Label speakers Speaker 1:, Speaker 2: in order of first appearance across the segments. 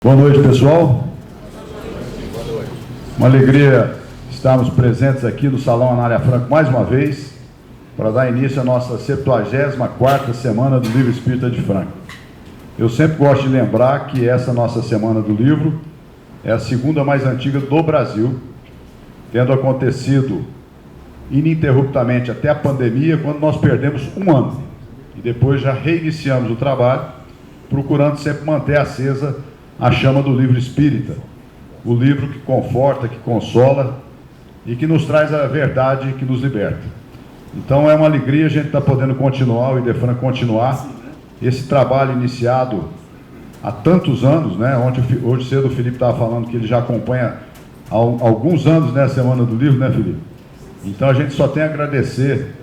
Speaker 1: Boa noite, pessoal. Uma alegria estarmos presentes aqui no Salão Anália Franco mais uma vez, para dar início à nossa 74ª Semana do Livro Espírita de Franca. Eu sempre gosto de lembrar que essa nossa Semana do Livro é a segunda mais antiga do Brasil, tendo acontecido ininterruptamente até a pandemia, quando nós perdemos um ano. E depois já reiniciamos o trabalho, procurando sempre manter acesa a chama do livro espírita, o livro que conforta, que consola e que nos traz a verdade que nos liberta. Então é uma alegria a gente estar podendo continuar, o Idefran continuar esse trabalho iniciado há tantos anos, né? Hoje cedo o Felipe estava falando que ele já acompanha há alguns anos, né, a Semana do Livro, né, Felipe? Então a gente só tem a agradecer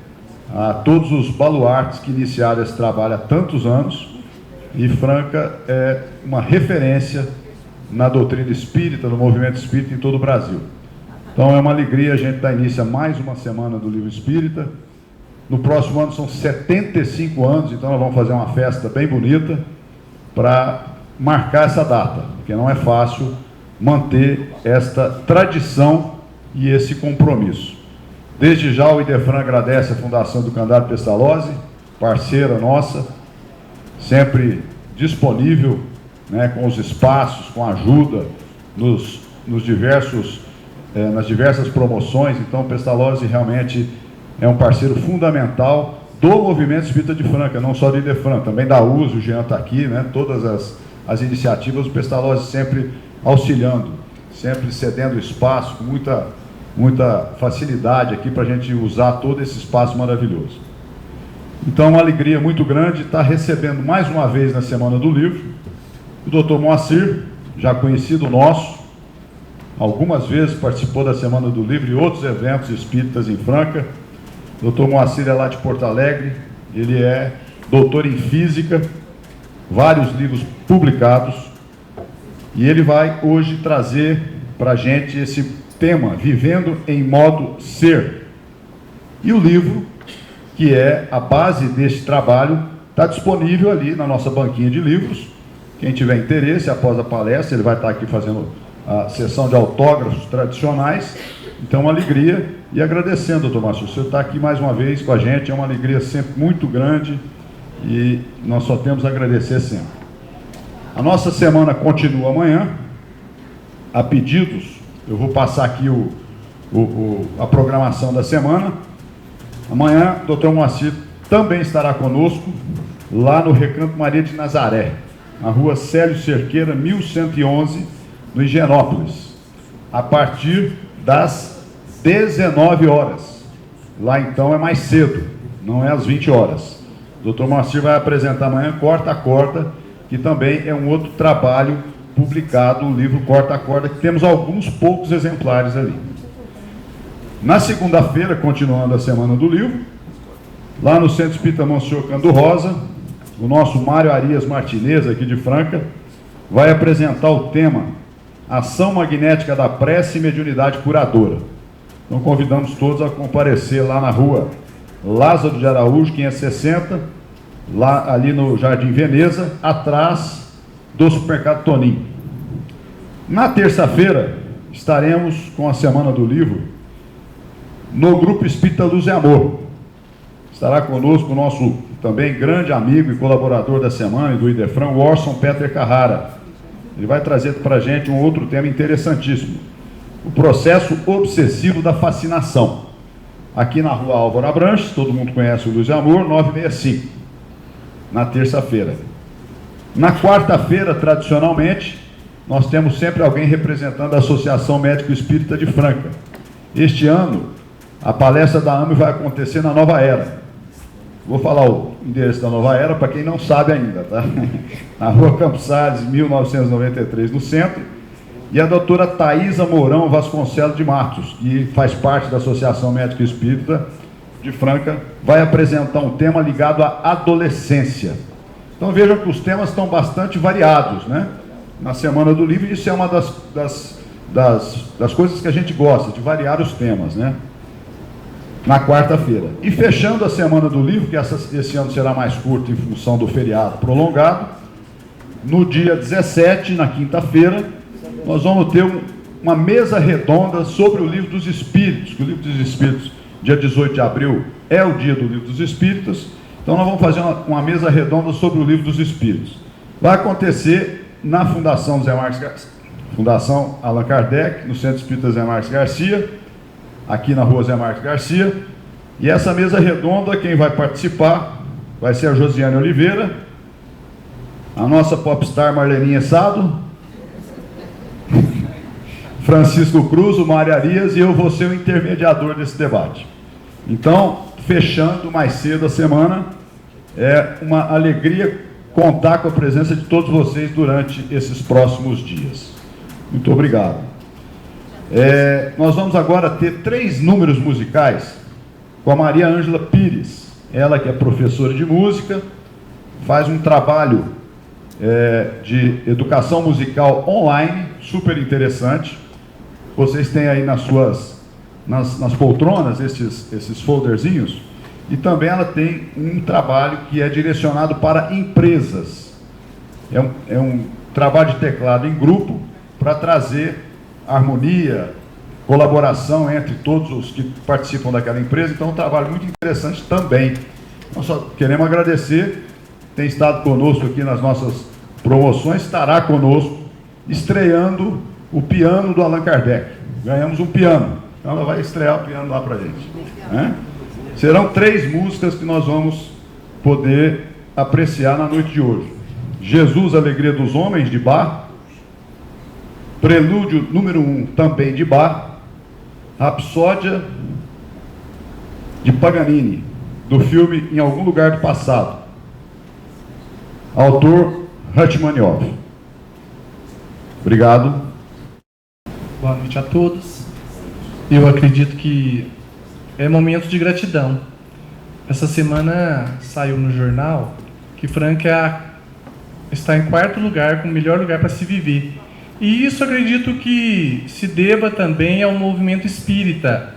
Speaker 1: a todos os baluartes que iniciaram esse trabalho há tantos anos. E Franca é uma referência na doutrina espírita, no movimento espírita em todo o Brasil. Então é uma alegria a gente dar início a mais uma semana do livro espírita. No próximo ano são 75 anos, então nós vamos fazer uma festa bem bonita para marcar essa data, porque não é fácil manter esta tradição e esse compromisso. Desde já o Idefran agradece a Fundação do Candário Pestalozzi, parceira nossa, sempre disponível, né, com os espaços, com a ajuda nas diversas promoções. Então, o Pestalozzi realmente é um parceiro fundamental do movimento espírita de Franca, não só do Idefran, também da USE, o Jean está aqui, né, todas as iniciativas, o Pestalozzi sempre auxiliando, sempre cedendo espaço, com muita facilidade aqui para a gente usar todo esse espaço maravilhoso. Então, é uma alegria muito grande estar recebendo mais uma vez na Semana do Livro o Dr. Moacir, já conhecido nosso, algumas vezes participou da Semana do Livro e outros eventos espíritas em Franca. O Dr. Moacir é lá de Porto Alegre, ele é doutor em Física, vários livros publicados, e ele vai hoje trazer para a gente esse tema, Vivendo em Modo Ser. E o livro, que é a base deste trabalho, está disponível ali na nossa banquinha de livros. Quem tiver interesse, após a palestra, ele vai estar aqui fazendo a sessão de autógrafos tradicionais. Então, uma alegria, e agradecendo, doutor Márcio, o senhor está aqui mais uma vez com a gente, é uma alegria sempre muito grande, e nós só temos a agradecer sempre. A nossa semana continua amanhã, a pedidos, eu vou passar aqui a programação da semana. Amanhã, o Dr. Moacir também estará conosco, lá no Recanto Maria de Nazaré, na rua Célio Cerqueira, 1111, no Higienópolis, a partir das 19 horas. Lá, então, é mais cedo, não é às 20 horas. O Dr. Moacir vai apresentar amanhã Corta a Corda, que também é um outro trabalho publicado, o livro Corta a Corda, que temos alguns poucos exemplares ali. Na segunda-feira, continuando a Semana do Livro, lá no Centro Espírita Monsenhor Cando Rosa, o nosso Mário Arias Martinez, aqui de Franca, vai apresentar o tema Ação Magnética da Prece e Mediunidade Curadora. Então, convidamos todos a comparecer lá na rua Lázaro de Araújo, 560, lá ali no Jardim Veneza, atrás do Supermercado Toninho. Na terça-feira, estaremos com a Semana do Livro no Grupo Espírita Luz e Amor. Estará conosco o nosso também grande amigo e colaborador da semana e do Idefran, o Orson Peter Carrara. Ele vai trazer para a gente um outro tema interessantíssimo, o processo obsessivo da fascinação. Aqui na rua Álvaro Abranches, todo mundo conhece o Luz e Amor, 965, na terça-feira. Na quarta-feira, tradicionalmente, nós temos sempre alguém representando a Associação Médico Espírita de Franca. Este ano, a palestra da AME vai acontecer na Nova Era. Vou falar o endereço da Nova Era para quem não sabe ainda, tá? Na rua Campos Salles, 1993, no centro. E a doutora Thaisa Mourão Vasconcelos de Matos, que faz parte da Associação Médica Espírita de Franca, vai apresentar um tema ligado à adolescência. Então vejam que os temas estão bastante variados, né? Na Semana do Livro, isso é uma das coisas que a gente gosta, de variar os temas, né? Na quarta-feira. E fechando a Semana do Livro, que esse ano será mais curto em função do feriado prolongado, no dia 17, na quinta-feira, nós vamos ter uma mesa redonda sobre o Livro dos Espíritos, que o Livro dos Espíritos, dia 18 de abril, é o dia do Livro dos Espíritos. Então nós vamos fazer uma mesa redonda sobre o Livro dos Espíritos. Vai acontecer na Fundação Zé Marques Garcia, Fundação Allan Kardec, no Centro Espírita Zé Marques Garcia, aqui na rua Zé Marques Garcia. E essa mesa redonda, quem vai participar vai ser a Josiane Oliveira, a nossa popstar Marleninha Sado, Francisco Cruz, o Mário Arias, e eu vou ser o intermediador desse debate. Então, fechando mais cedo a semana, é uma alegria contar com a presença de todos vocês durante esses próximos dias. Muito obrigado. Nós vamos agora ter 3 números musicais com a Maria Ângela Pires, ela que é professora de música, faz um trabalho de educação musical online, super interessante. Vocês têm aí nas poltronas esses folderzinhos, e também ela tem um trabalho que é direcionado para empresas. É um trabalho de teclado em grupo para trazer harmonia, colaboração entre todos os que participam daquela empresa. Então é um trabalho muito interessante também. Nós só queremos agradecer, tem estado conosco aqui nas nossas promoções, estará conosco estreando o piano do Allan Kardec. Ganhamos um piano, então ela vai estrear o piano lá para a gente, né? Serão 3 músicas que nós vamos poder apreciar na noite de hoje: Jesus, Alegria dos Homens, de Bach, Prelúdio número 1, também de Bach, Rapsódia de Paganini, do filme Em Algum Lugar do Passado, autor Rachmaninoff. Obrigado.
Speaker 2: Boa noite a todos. Eu acredito que é momento de gratidão. Essa semana saiu no jornal que Franca está em 4º lugar, como o melhor lugar para se viver. E isso acredito que se deva também ao movimento espírita.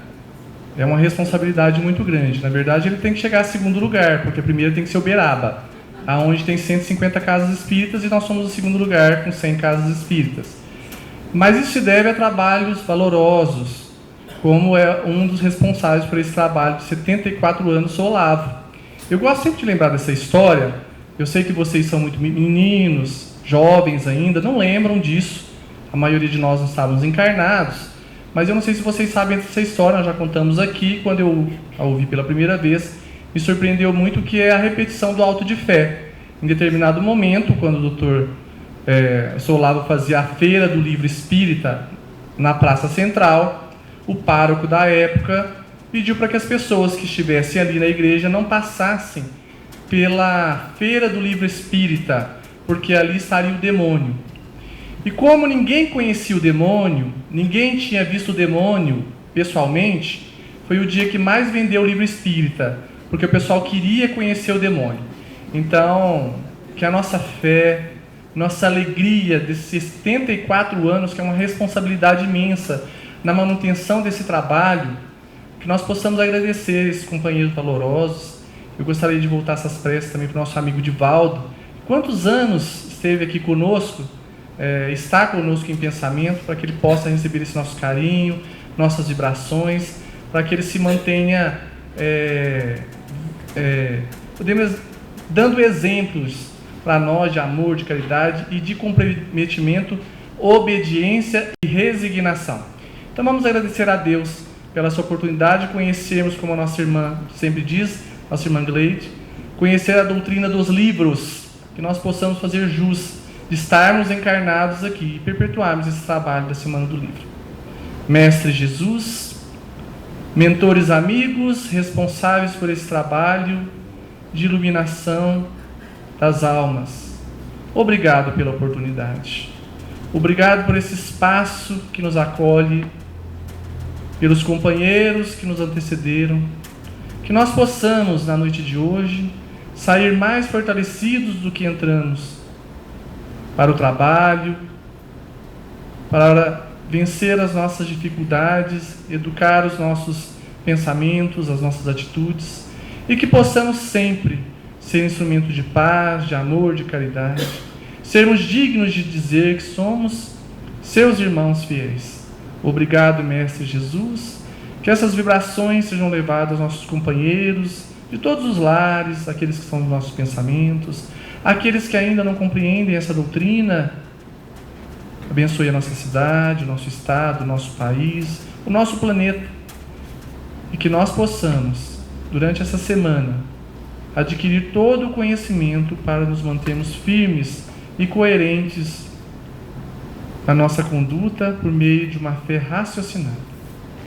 Speaker 2: É uma responsabilidade muito grande. Na verdade, ele tem que chegar a 2º lugar, porque a primeira tem que ser Uberaba, onde tem 150 casas espíritas, e nós somos o 2º lugar com 100 casas espíritas. Mas isso se deve a trabalhos valorosos, como é um dos responsáveis por esse trabalho de 74 anos, o Olavo. Eu gosto sempre de lembrar dessa história. Eu sei que vocês são muito meninos, jovens ainda, não lembram disso. A maioria de nós não estávamos encarnados. Mas eu não sei se vocês sabem dessa história, nós já contamos aqui. Quando eu a ouvi pela primeira vez, me surpreendeu muito, que é a repetição do auto de fé. Em determinado momento, quando o doutor Olavo fazia a feira do livro espírita na Praça Central, o pároco da época pediu para que as pessoas que estivessem ali na igreja não passassem pela feira do livro espírita, porque ali estaria o demônio. E como ninguém conhecia o demônio, ninguém tinha visto o demônio pessoalmente, foi o dia que mais vendeu o livro espírita, porque o pessoal queria conhecer o demônio. Então, que a nossa fé, nossa alegria desses 74 anos, que é uma responsabilidade imensa na manutenção desse trabalho, que nós possamos agradecer esses companheiros valorosos. Eu gostaria de voltar essas preces também para o nosso amigo Divaldo. Quantos anos esteve aqui conosco, está conosco em pensamento, para que ele possa receber esse nosso carinho, nossas vibrações, para que ele se mantenha dando exemplos para nós de amor, de caridade e de comprometimento, obediência e resignação. Então vamos agradecer a Deus pela essa oportunidade de conhecermos, como a nossa irmã sempre diz, nossa irmã Gleide, conhecer a doutrina dos livros, que nós possamos fazer jus de estarmos encarnados aqui e perpetuarmos esse trabalho da Semana do Livro. Mestre Jesus, mentores amigos, responsáveis por esse trabalho de iluminação das almas, obrigado pela oportunidade. Obrigado por esse espaço que nos acolhe, pelos companheiros que nos antecederam, que nós possamos, na noite de hoje, sair mais fortalecidos do que entramos, para o trabalho, para vencer as nossas dificuldades, educar os nossos pensamentos, as nossas atitudes, e que possamos sempre ser instrumento de paz, de amor, de caridade, sermos dignos de dizer que somos seus irmãos fiéis. Obrigado, Mestre Jesus, que essas vibrações sejam levadas aos nossos companheiros de todos os lares, aqueles que são dos nossos pensamentos, aqueles que ainda não compreendem essa doutrina. Abençoe a nossa cidade, o nosso estado, o nosso país, o nosso planeta, e que nós possamos, durante essa semana, adquirir todo o conhecimento para nos mantermos firmes e coerentes na nossa conduta por meio de uma fé raciocinada.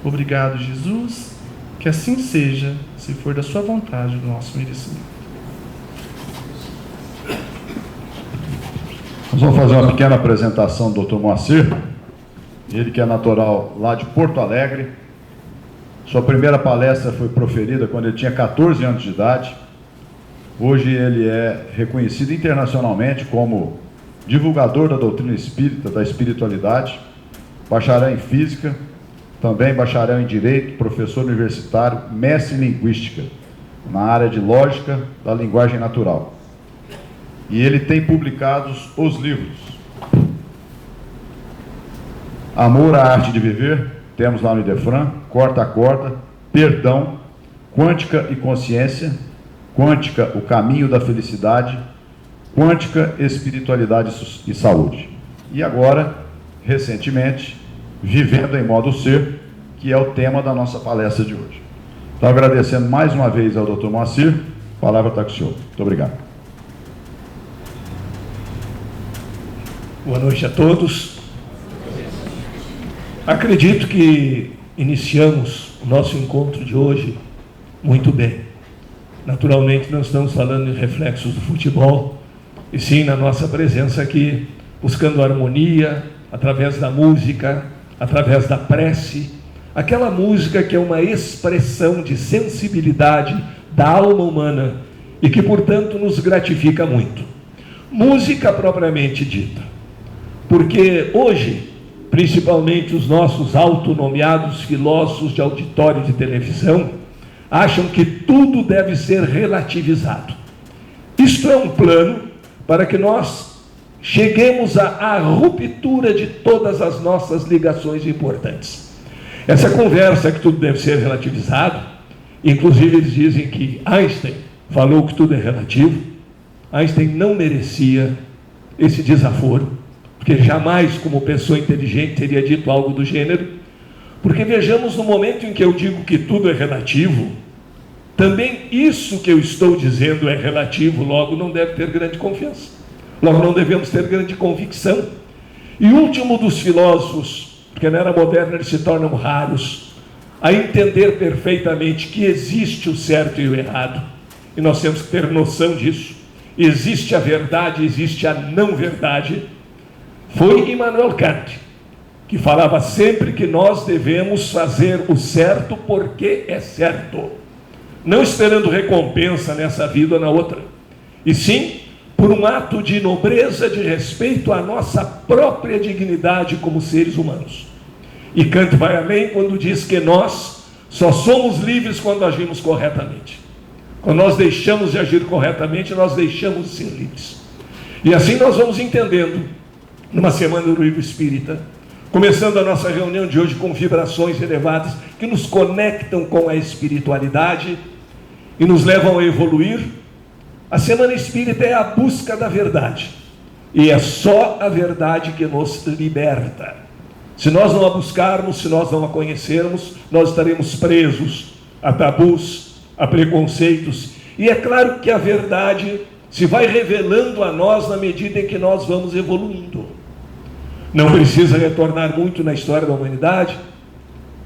Speaker 2: Obrigado, Jesus, que assim seja, se for da sua vontade, do nosso merecimento.
Speaker 1: Nós vamos fazer uma pequena apresentação do Dr. Moacir, ele que é natural lá de Porto Alegre. Sua primeira palestra foi proferida quando ele tinha 14 anos de idade. Hoje ele é reconhecido internacionalmente como divulgador da doutrina espírita, da espiritualidade, bacharel em física, também bacharel em direito, professor universitário, mestre em linguística, na área de lógica da linguagem natural. E ele tem publicado os livros Amor à Arte de Viver, temos lá no Idefran, Corta a Corda, Perdão, Quântica e Consciência, Quântica, o Caminho da Felicidade, Quântica, Espiritualidade e Saúde. E agora, recentemente, Vivendo em Modo Ser, que é o tema da nossa palestra de hoje. Então, agradecendo mais uma vez ao Dr. Moacir, a palavra está com o senhor. Muito obrigado.
Speaker 3: Boa noite a todos. Acredito que iniciamos o nosso encontro de hoje muito bem. Naturalmente, não estamos falando de reflexos do futebol, e sim na nossa presença aqui, buscando harmonia, através da música, através da prece, aquela música que é uma expressão de sensibilidade da alma humana e que, portanto, nos gratifica muito. Música propriamente dita. Porque hoje, principalmente os nossos autonomeados filósofos de auditório de televisão, acham que tudo deve ser relativizado. Isto é um plano para que nós cheguemos à ruptura de todas as nossas ligações importantes. Essa conversa que tudo deve ser relativizado, inclusive eles dizem que Einstein falou que tudo é relativo. Einstein não merecia esse desaforo, porque jamais, como pessoa inteligente, teria dito algo do gênero. Porque vejamos, no momento em que eu digo que tudo é relativo, também isso que eu estou dizendo é relativo, logo não deve ter grande confiança. Logo não devemos ter grande convicção. E o último dos filósofos, porque na era moderna eles se tornam raros, a entender perfeitamente que existe o certo e o errado. E nós temos que ter noção disso. Existe a verdade, existe a não verdade. Foi Immanuel Kant, que falava sempre que nós devemos fazer o certo porque é certo, não esperando recompensa nessa vida ou na outra, e sim por um ato de nobreza, de respeito à nossa própria dignidade como seres humanos. E Kant vai além quando diz que nós só somos livres quando agimos corretamente. Quando nós deixamos de agir corretamente, nós deixamos de ser livres. E assim nós vamos entendendo, numa semana do livro espírita, começando a nossa reunião de hoje com vibrações elevadas que nos conectam com a espiritualidade e nos levam a evoluir. A semana espírita é a busca da verdade, e é só a verdade que nos liberta. Se nós não a buscarmos, se nós não a conhecermos, nós estaremos presos a tabus, a preconceitos, e é claro que a verdade se vai revelando a nós na medida em que nós vamos evoluindo. Não precisa retornar muito na história da humanidade,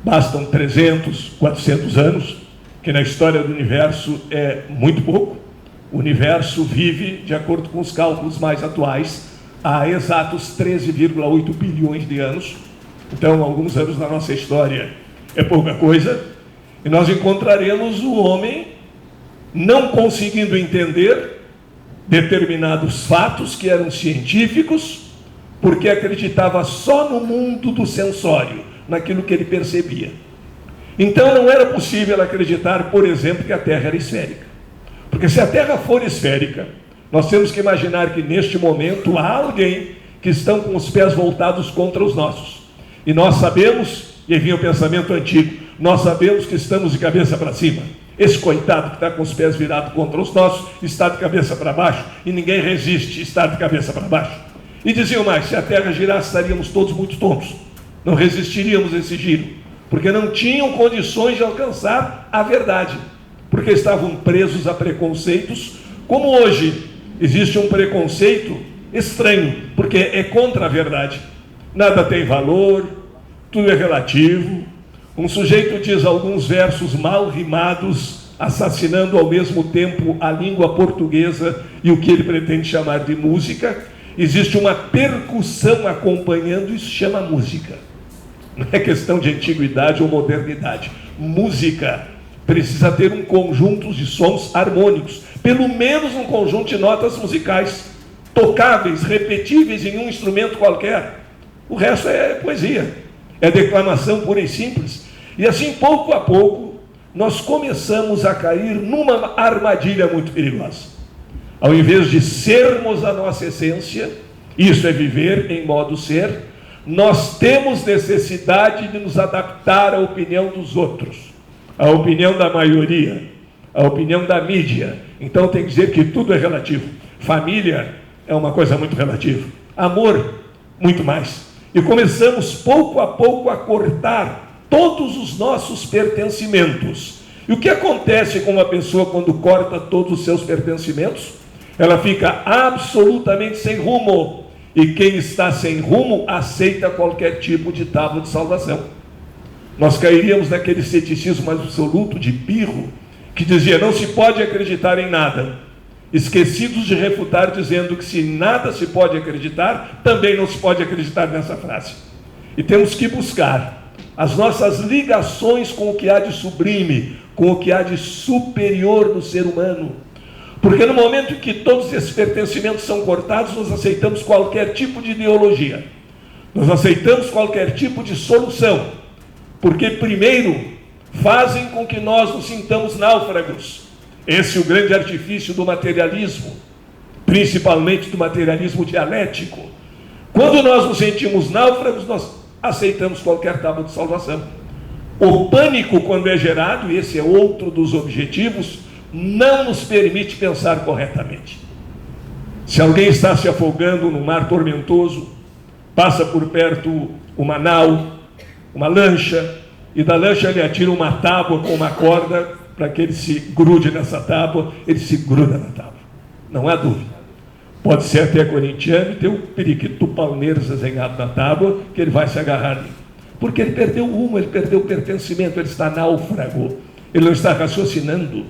Speaker 3: bastam 300, 400 anos, que na história do universo é muito pouco. O universo vive, de acordo com os cálculos mais atuais, há exatos 13,8 bilhões de anos. Então, alguns anos na nossa história é pouca coisa, e nós encontraremos o homem não conseguindo entender determinados fatos que eram científicos, porque acreditava só no mundo do sensório, naquilo que ele percebia. Então não era possível acreditar, por exemplo, que a Terra era esférica. Porque se a Terra for esférica, Nós temos que imaginar que neste momento há alguém que estão com os pés voltados contra os nossos. E nós sabemos, e aí vinha o pensamento antigo, nós sabemos que estamos de cabeça para cima. Esse coitado que está com os pés virados contra os nossos está de cabeça para baixo, e ninguém resiste estar de cabeça para baixo. E diziam mais, se a terra girasse, estaríamos todos muito tontos. Não resistiríamos a esse giro, porque não tinham condições de alcançar a verdade, porque estavam presos a preconceitos, como hoje existe um preconceito estranho, porque é contra a verdade. Nada tem valor, tudo é relativo. Um sujeito diz alguns versos mal rimados, assassinando ao mesmo tempo a língua portuguesa e o que ele pretende chamar de música. Existe uma percussão acompanhando, isso chama música. Não é questão de antiguidade ou modernidade. Música precisa ter um conjunto de sons harmônicos, pelo menos um conjunto de notas musicais, tocáveis, repetíveis em um instrumento qualquer. O resto é poesia, é declamação pura e simples. E assim, pouco a pouco, nós começamos a cair numa armadilha muito perigosa. Ao invés de sermos a nossa essência, isso é viver em modo ser, nós temos necessidade de nos adaptar à opinião dos outros, à opinião da maioria, à opinião da mídia. Então tem que dizer que tudo é relativo. Família é uma coisa muito relativa. Amor, muito mais. E começamos pouco a pouco a cortar todos os nossos pertencimentos. E o que acontece com uma pessoa quando corta todos os seus pertencimentos? Ela fica absolutamente sem rumo. E quem está sem rumo aceita qualquer tipo de tábua de salvação. Nós cairíamos naquele ceticismo absoluto de Pirro, que dizia, não se pode acreditar em nada. Esquecidos de refutar, dizendo que se nada se pode acreditar, também não se pode acreditar nessa frase. E temos que buscar as nossas ligações com o que há de sublime, com o que há de superior no ser humano. Porque no momento em que todos esses pertencimentos são cortados, nós aceitamos qualquer tipo de ideologia. Nós aceitamos qualquer tipo de solução. Porque primeiro fazem com que nós nos sintamos náufragos. Esse é o grande artifício do materialismo, principalmente do materialismo dialético. Quando nós nos sentimos náufragos, nós aceitamos qualquer tábua de salvação. O pânico, quando é gerado, e esse é outro dos objetivos, não nos permite pensar corretamente. Se alguém está se afogando no mar tormentoso, passa por perto uma nau, uma lancha, e da lancha ele atira uma tábua com uma corda para que ele se grude nessa tábua, ele se gruda na tábua. Não há dúvida. Pode ser até corintiano e ter um periquito Palmeiras desenhado na tábua, que ele vai se agarrar ali. Porque ele perdeu o rumo, ele perdeu o pertencimento, ele está náufrago, ele não está raciocinando.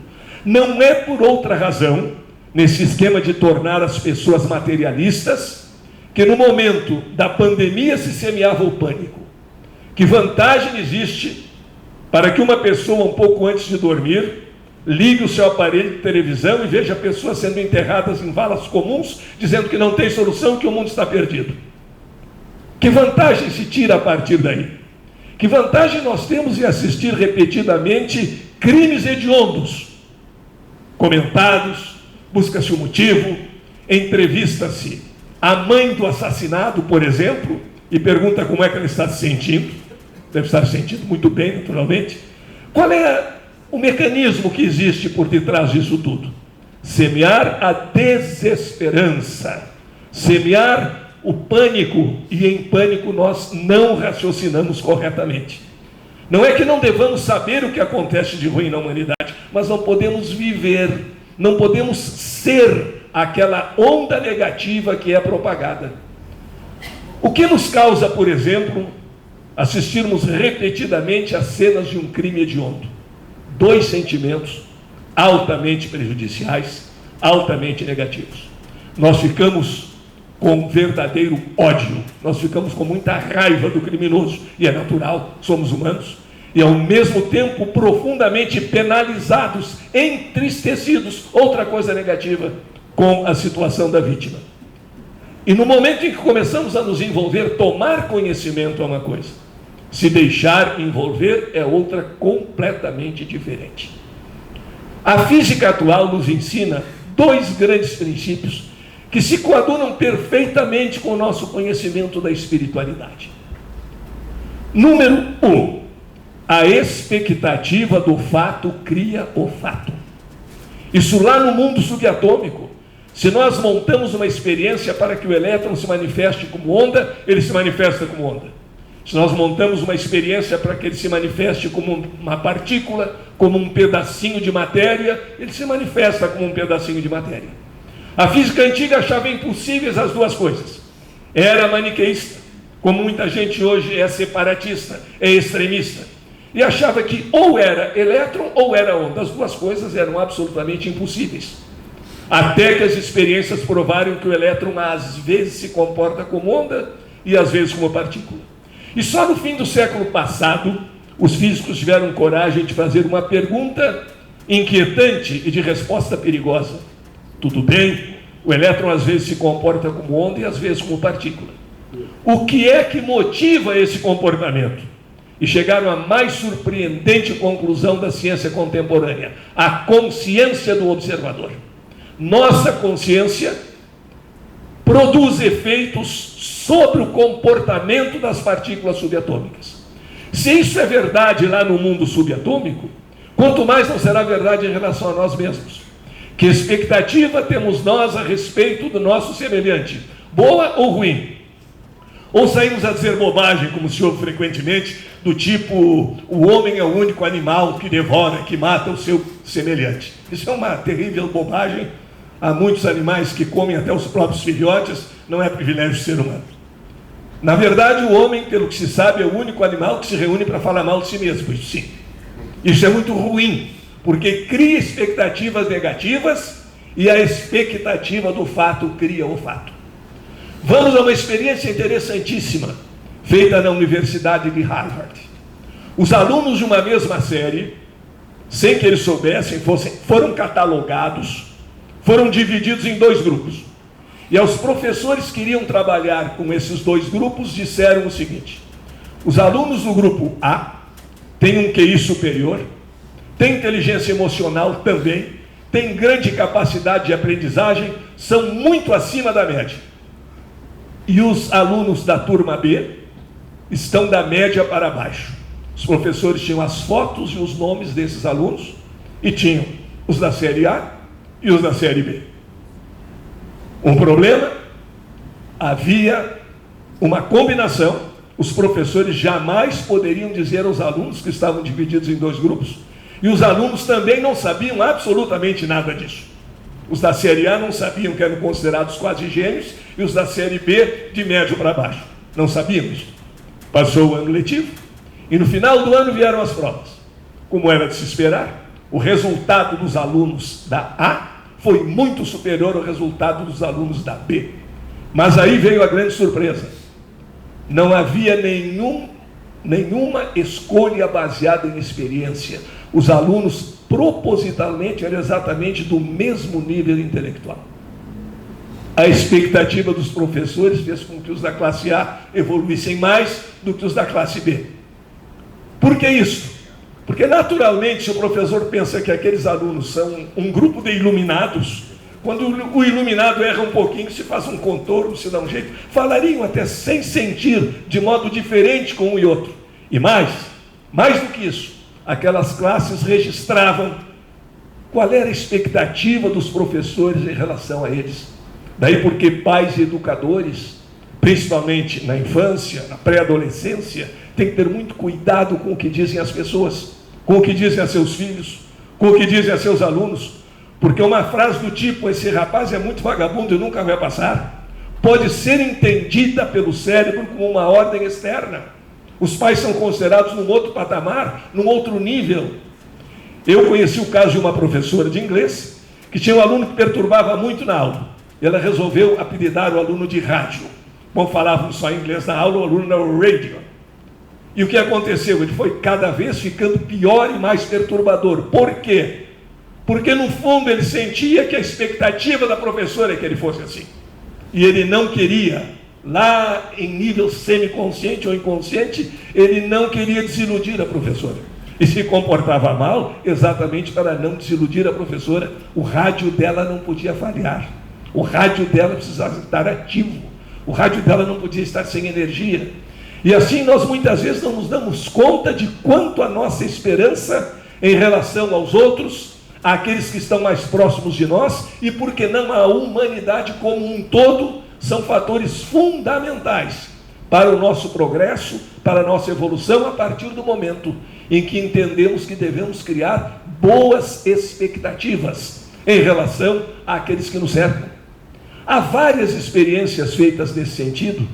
Speaker 3: Não é por outra razão, nesse esquema de tornar as pessoas materialistas, que no momento da pandemia se semeava o pânico. Que vantagem existe para que uma pessoa, um pouco antes de dormir, ligue o seu aparelho de televisão e veja pessoas sendo enterradas em valas comuns, dizendo que não tem solução, que o mundo está perdido? Que vantagem se tira a partir daí? Que vantagem nós temos em assistir repetidamente crimes hediondos, comentados, busca-se o motivo, entrevista-se a mãe do assassinado, por exemplo, e pergunta como é que ela está se sentindo. Deve estar se sentindo muito bem, naturalmente. Qual é o mecanismo que existe por detrás disso tudo? Semear a desesperança, semear o pânico, e em pânico nós não raciocinamos corretamente. Não é que não devamos saber o que acontece de ruim na humanidade, mas não podemos viver, não podemos ser aquela onda negativa que é propagada. O que nos causa, por exemplo, assistirmos repetidamente a cenas de um crime hediondo? Dois sentimentos altamente prejudiciais, altamente negativos. Nós ficamos com verdadeiro ódio, nós ficamos com muita raiva do criminoso, e é natural, somos humanos, e ao mesmo tempo profundamente penalizados, entristecidos, outra coisa negativa, com a situação da vítima. E no momento em que começamos a nos envolver, tomar conhecimento é uma coisa, se deixar envolver é outra completamente diferente. A física atual nos ensina dois grandes princípios que se coadunam perfeitamente com o nosso conhecimento da espiritualidade. Número 1, a expectativa do fato cria o fato. Isso lá no mundo subatômico. Se nós montamos uma experiência para que o elétron se manifeste como onda, ele se manifesta como onda. Se nós montamos uma experiência para que ele se manifeste como uma partícula, como um pedacinho de matéria, ele se manifesta como um pedacinho de matéria. A física antiga achava impossíveis as duas coisas. Era maniqueísta, como muita gente hoje é separatista, é extremista. E achava que ou era elétron ou era onda. As duas coisas eram absolutamente impossíveis. Até que as experiências provaram que o elétron às vezes se comporta como onda e às vezes como partícula. E só no fim do século passado, os físicos tiveram coragem de fazer uma pergunta inquietante e de resposta perigosa. Tudo bem, o elétron às vezes se comporta como onda e às vezes como partícula. O que é que motiva esse comportamento? E chegaram à mais surpreendente conclusão da ciência contemporânea: a consciência do observador. Nossa consciência produz efeitos sobre o comportamento das partículas subatômicas. Se isso é verdade lá no mundo subatômico, quanto mais não será verdade em relação a nós mesmos. Que expectativa temos nós a respeito do nosso semelhante? Boa ou ruim? Ou saímos a dizer bobagem, como se ouve frequentemente, do tipo: o homem é o único animal que devora, que mata o seu semelhante. Isso é uma terrível bobagem. Há muitos animais que comem até os próprios filhotes, não é privilégio do ser humano. Na verdade, o homem, pelo que se sabe, é o único animal que se reúne para falar mal de si mesmo. Isso sim. Isso é muito ruim, porque cria expectativas negativas e a expectativa do fato cria o fato. Vamos a uma experiência interessantíssima, feita na Universidade de Harvard. Os alunos de uma mesma série, sem que eles soubessem, foram catalogados, foram divididos em dois grupos. E aos professores que iriam trabalhar com esses dois grupos, disseram o seguinte: os alunos do grupo A têm um QI superior, têm inteligência emocional também, têm grande capacidade de aprendizagem, são muito acima da média. E os alunos da turma B estão da média para baixo. Os professores tinham as fotos e os nomes desses alunos, e tinham os da série A e os da série B. Um problema? Havia uma combinação. Os professores jamais poderiam dizer aos alunos que estavam divididos em dois grupos, e os alunos também não sabiam absolutamente nada disso. Os da série A não sabiam que eram considerados quase gênios, e os da série B de médio para baixo. Não sabiam isso. Passou o ano letivo, e no final do ano vieram as provas. Como era de se esperar, o resultado dos alunos da A foi muito superior ao resultado dos alunos da B. Mas aí veio a grande surpresa. Não havia nenhuma escolha baseada em experiência. Os alunos propositalmente eram exatamente do mesmo nível intelectual. A expectativa dos professores fez com que os da classe A evoluíssem mais do que os da classe B. Por que isso? Porque, naturalmente, se o professor pensa que aqueles alunos são um grupo de iluminados, quando o iluminado erra um pouquinho, se faz um contorno, se dá um jeito, falariam até sem sentir, de modo diferente com um e outro. E mais do que isso, aquelas classes registravam qual era a expectativa dos professores em relação a eles. Daí porque pais e educadores, principalmente na infância, na pré-adolescência, têm que ter muito cuidado com o que dizem as pessoas, com o que dizem a seus filhos, com o que dizem a seus alunos, porque uma frase do tipo: esse rapaz é muito vagabundo e nunca vai passar, pode ser entendida pelo cérebro como uma ordem externa. Os pais são considerados num outro patamar, num outro nível. Eu conheci o caso de uma professora de inglês que tinha um aluno que perturbava muito na aula. Ela resolveu apelidar o aluno de rádio. Bom, falavam só inglês na aula, o aluno era o radio. E o que aconteceu? Ele foi cada vez ficando pior e mais perturbador. Por quê? Porque no fundo ele sentia que a expectativa da professora é que ele fosse assim. E ele não queria, lá em nível semiconsciente ou inconsciente, ele não queria desiludir a professora. e se comportava mal exatamente para não desiludir a professora. O rádio dela não podia falhar, o rádio dela precisava estar ativo, o rádio dela não podia estar sem energia. E assim nós muitas vezes não nos damos conta de quanto a nossa esperança em relação aos outros, àqueles que estão mais próximos de nós, e por que não a humanidade como um todo, são fatores fundamentais para o nosso progresso, para a nossa evolução, a partir do momento em que entendemos que devemos criar boas expectativas em relação àqueles que nos cercam. Há várias experiências feitas nesse sentido,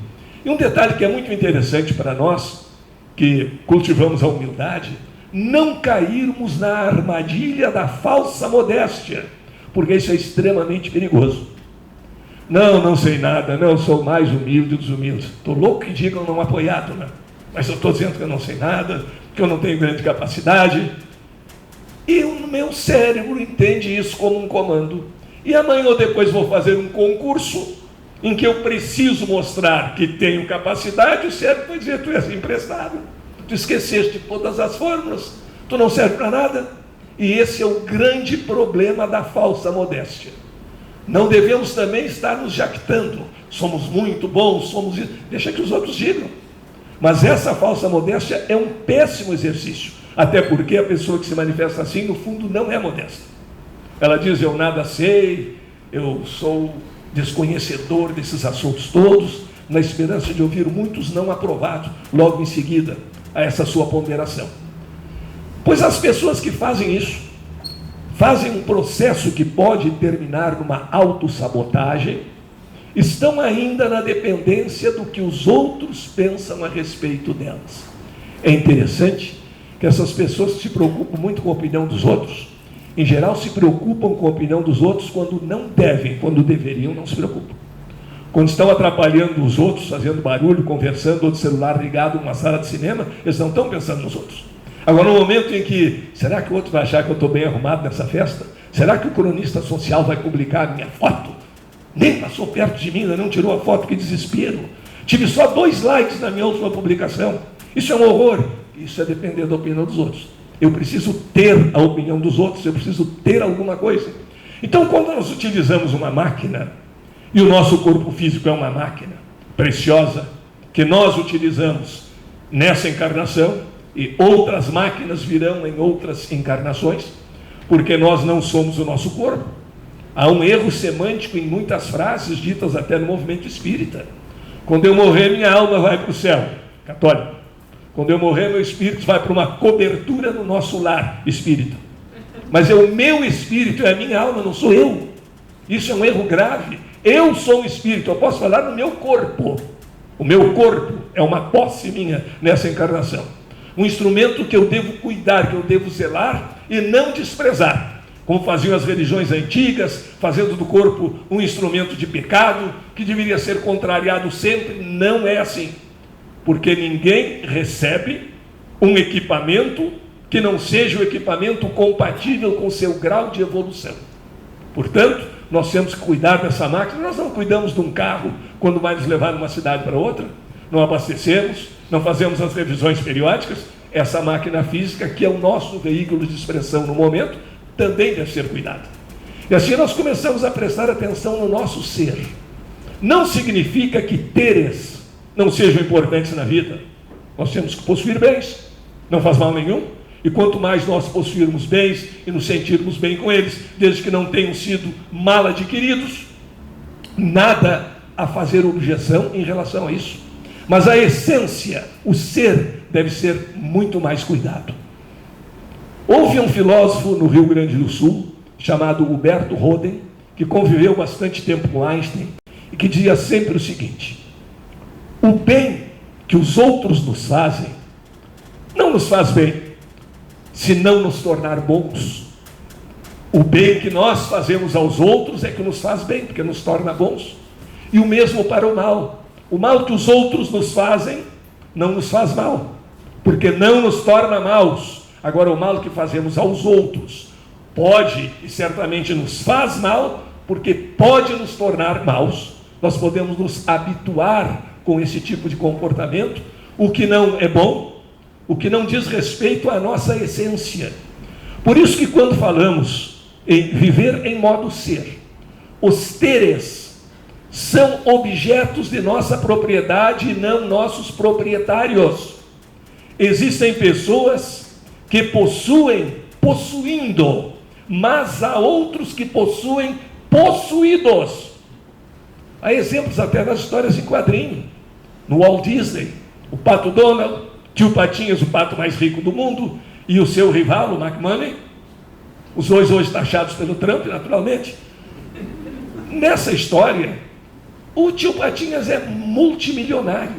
Speaker 3: e um detalhe que é muito interessante para nós, que cultivamos a humildade, não cairmos na armadilha da falsa modéstia, porque isso é extremamente perigoso. Não sei nada, não, sou mais humilde dos humildes. Estou louco que digam não apoiado, né? Mas eu estou dizendo que eu não sei nada, que eu não tenho grande capacidade. E o meu cérebro entende isso como um comando. E amanhã ou depois vou fazer um concurso em que eu preciso mostrar que tenho capacidade, o cérebro vai dizer, tu és emprestado, tu esqueceste todas as fórmulas, tu não serve para nada. E esse é o grande problema da falsa modéstia. Não devemos também estar nos jactando, somos muito bons, somos isso, deixa que os outros digam. Mas essa falsa modéstia é um péssimo exercício, até porque a pessoa que se manifesta assim, no fundo, não é modesta. Ela diz, eu nada sei, eu sou desconhecedor desses assuntos todos, na esperança de ouvir muitos não aprovados, logo em seguida, a essa sua ponderação. Pois as pessoas que fazem isso, fazem um processo que pode terminar numa autossabotagem, estão ainda na dependência do que os outros pensam a respeito delas. É interessante que essas pessoas se preocupam muito com a opinião dos outros. Em geral, se preocupam com a opinião dos outros quando não devem, quando deveriam, não se preocupam. Quando estão atrapalhando os outros, fazendo barulho, conversando, ou de celular ligado numa sala de cinema, eles não estão pensando nos outros. Agora, no momento em que, será que o outro vai achar que eu estou bem arrumado nessa festa? Será que o cronista social vai publicar a minha foto? Nem passou perto de mim, ainda não tirou a foto, que desespero. Tive só 2 likes na minha última publicação. Isso é um horror. Isso é depender da opinião dos outros. Eu preciso ter a opinião dos outros, eu preciso ter alguma coisa. Então, quando nós utilizamos uma máquina, e o nosso corpo físico é uma máquina preciosa, que nós utilizamos nessa encarnação, e outras máquinas virão em outras encarnações, porque nós não somos o nosso corpo. Há um erro semântico em muitas frases ditas até no movimento espírita. Quando eu morrer, minha alma vai para o céu, católico. Quando eu morrer, meu espírito vai para uma cobertura no nosso lar, espírita. Mas é o meu espírito, é a minha alma, não sou eu. Isso é um erro grave. Eu sou um espírito, eu posso falar no meu corpo. O meu corpo é uma posse minha nessa encarnação. Um instrumento que eu devo cuidar, que eu devo zelar e não desprezar. Como faziam as religiões antigas, fazendo do corpo um instrumento de pecado, que deveria ser contrariado sempre. Não é assim. Porque ninguém recebe um equipamento que não seja o equipamento compatível com o seu grau de evolução. Portanto, nós temos que cuidar dessa máquina. Nós não cuidamos de um carro quando vai nos levar de uma cidade para outra, não abastecemos, não fazemos as revisões periódicas. Essa máquina física, que é o nosso veículo de expressão no momento, também deve ser cuidada. E assim nós começamos a prestar atenção no nosso ser. Não significa que teres não sejam importantes na vida. Nós temos que possuir bens, não faz mal nenhum. E quanto mais nós possuirmos bens e nos sentirmos bem com eles, desde que não tenham sido mal adquiridos, nada a fazer objeção em relação a isso. Mas a essência, o ser, deve ser muito mais cuidado. Houve um filósofo no Rio Grande do Sul, chamado Huberto Roden, que conviveu bastante tempo com Einstein, e que dizia sempre o seguinte: o bem que os outros nos fazem não nos faz bem, se não nos tornar bons. O bem que nós fazemos aos outros é que nos faz bem, porque nos torna bons. E o mesmo para o mal. O mal que os outros nos fazem não nos faz mal, porque não nos torna maus. Agora, o mal que fazemos aos outros pode e certamente nos faz mal, porque pode nos tornar maus. Nós podemos nos habituar com esse tipo de comportamento, o que não é bom, o que não diz respeito à nossa essência. Por isso que quando falamos em viver em modo ser, os teres são objetos de nossa propriedade e não nossos proprietários. Existem pessoas que possuem possuindo, mas há outros que possuem possuídos. Há exemplos até nas histórias em quadrinho. No Walt Disney, o Pato Donald, Tio Patinhas, o pato mais rico do mundo, e o seu rival, o McMoney, os dois hoje taxados pelo Trump, naturalmente. Nessa história, o Tio Patinhas é multimilionário,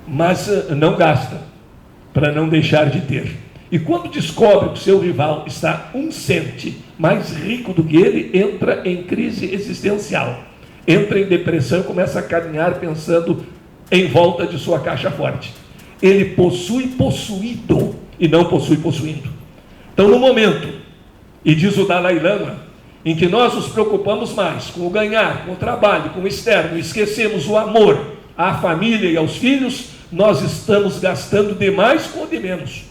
Speaker 3: mas não gasta, para não deixar de ter. E quando descobre que o seu rival está 1 cento mais rico do que ele, entra em crise existencial, entra em depressão e começa a caminhar pensando em volta de sua caixa forte. Ele possui possuído e não possui possuindo. Então, no momento, e diz o Dalai Lama, em que nós nos preocupamos mais com o ganhar, com o trabalho, com o externo, esquecemos o amor à família e aos filhos, nós estamos gastando demais com o de menos,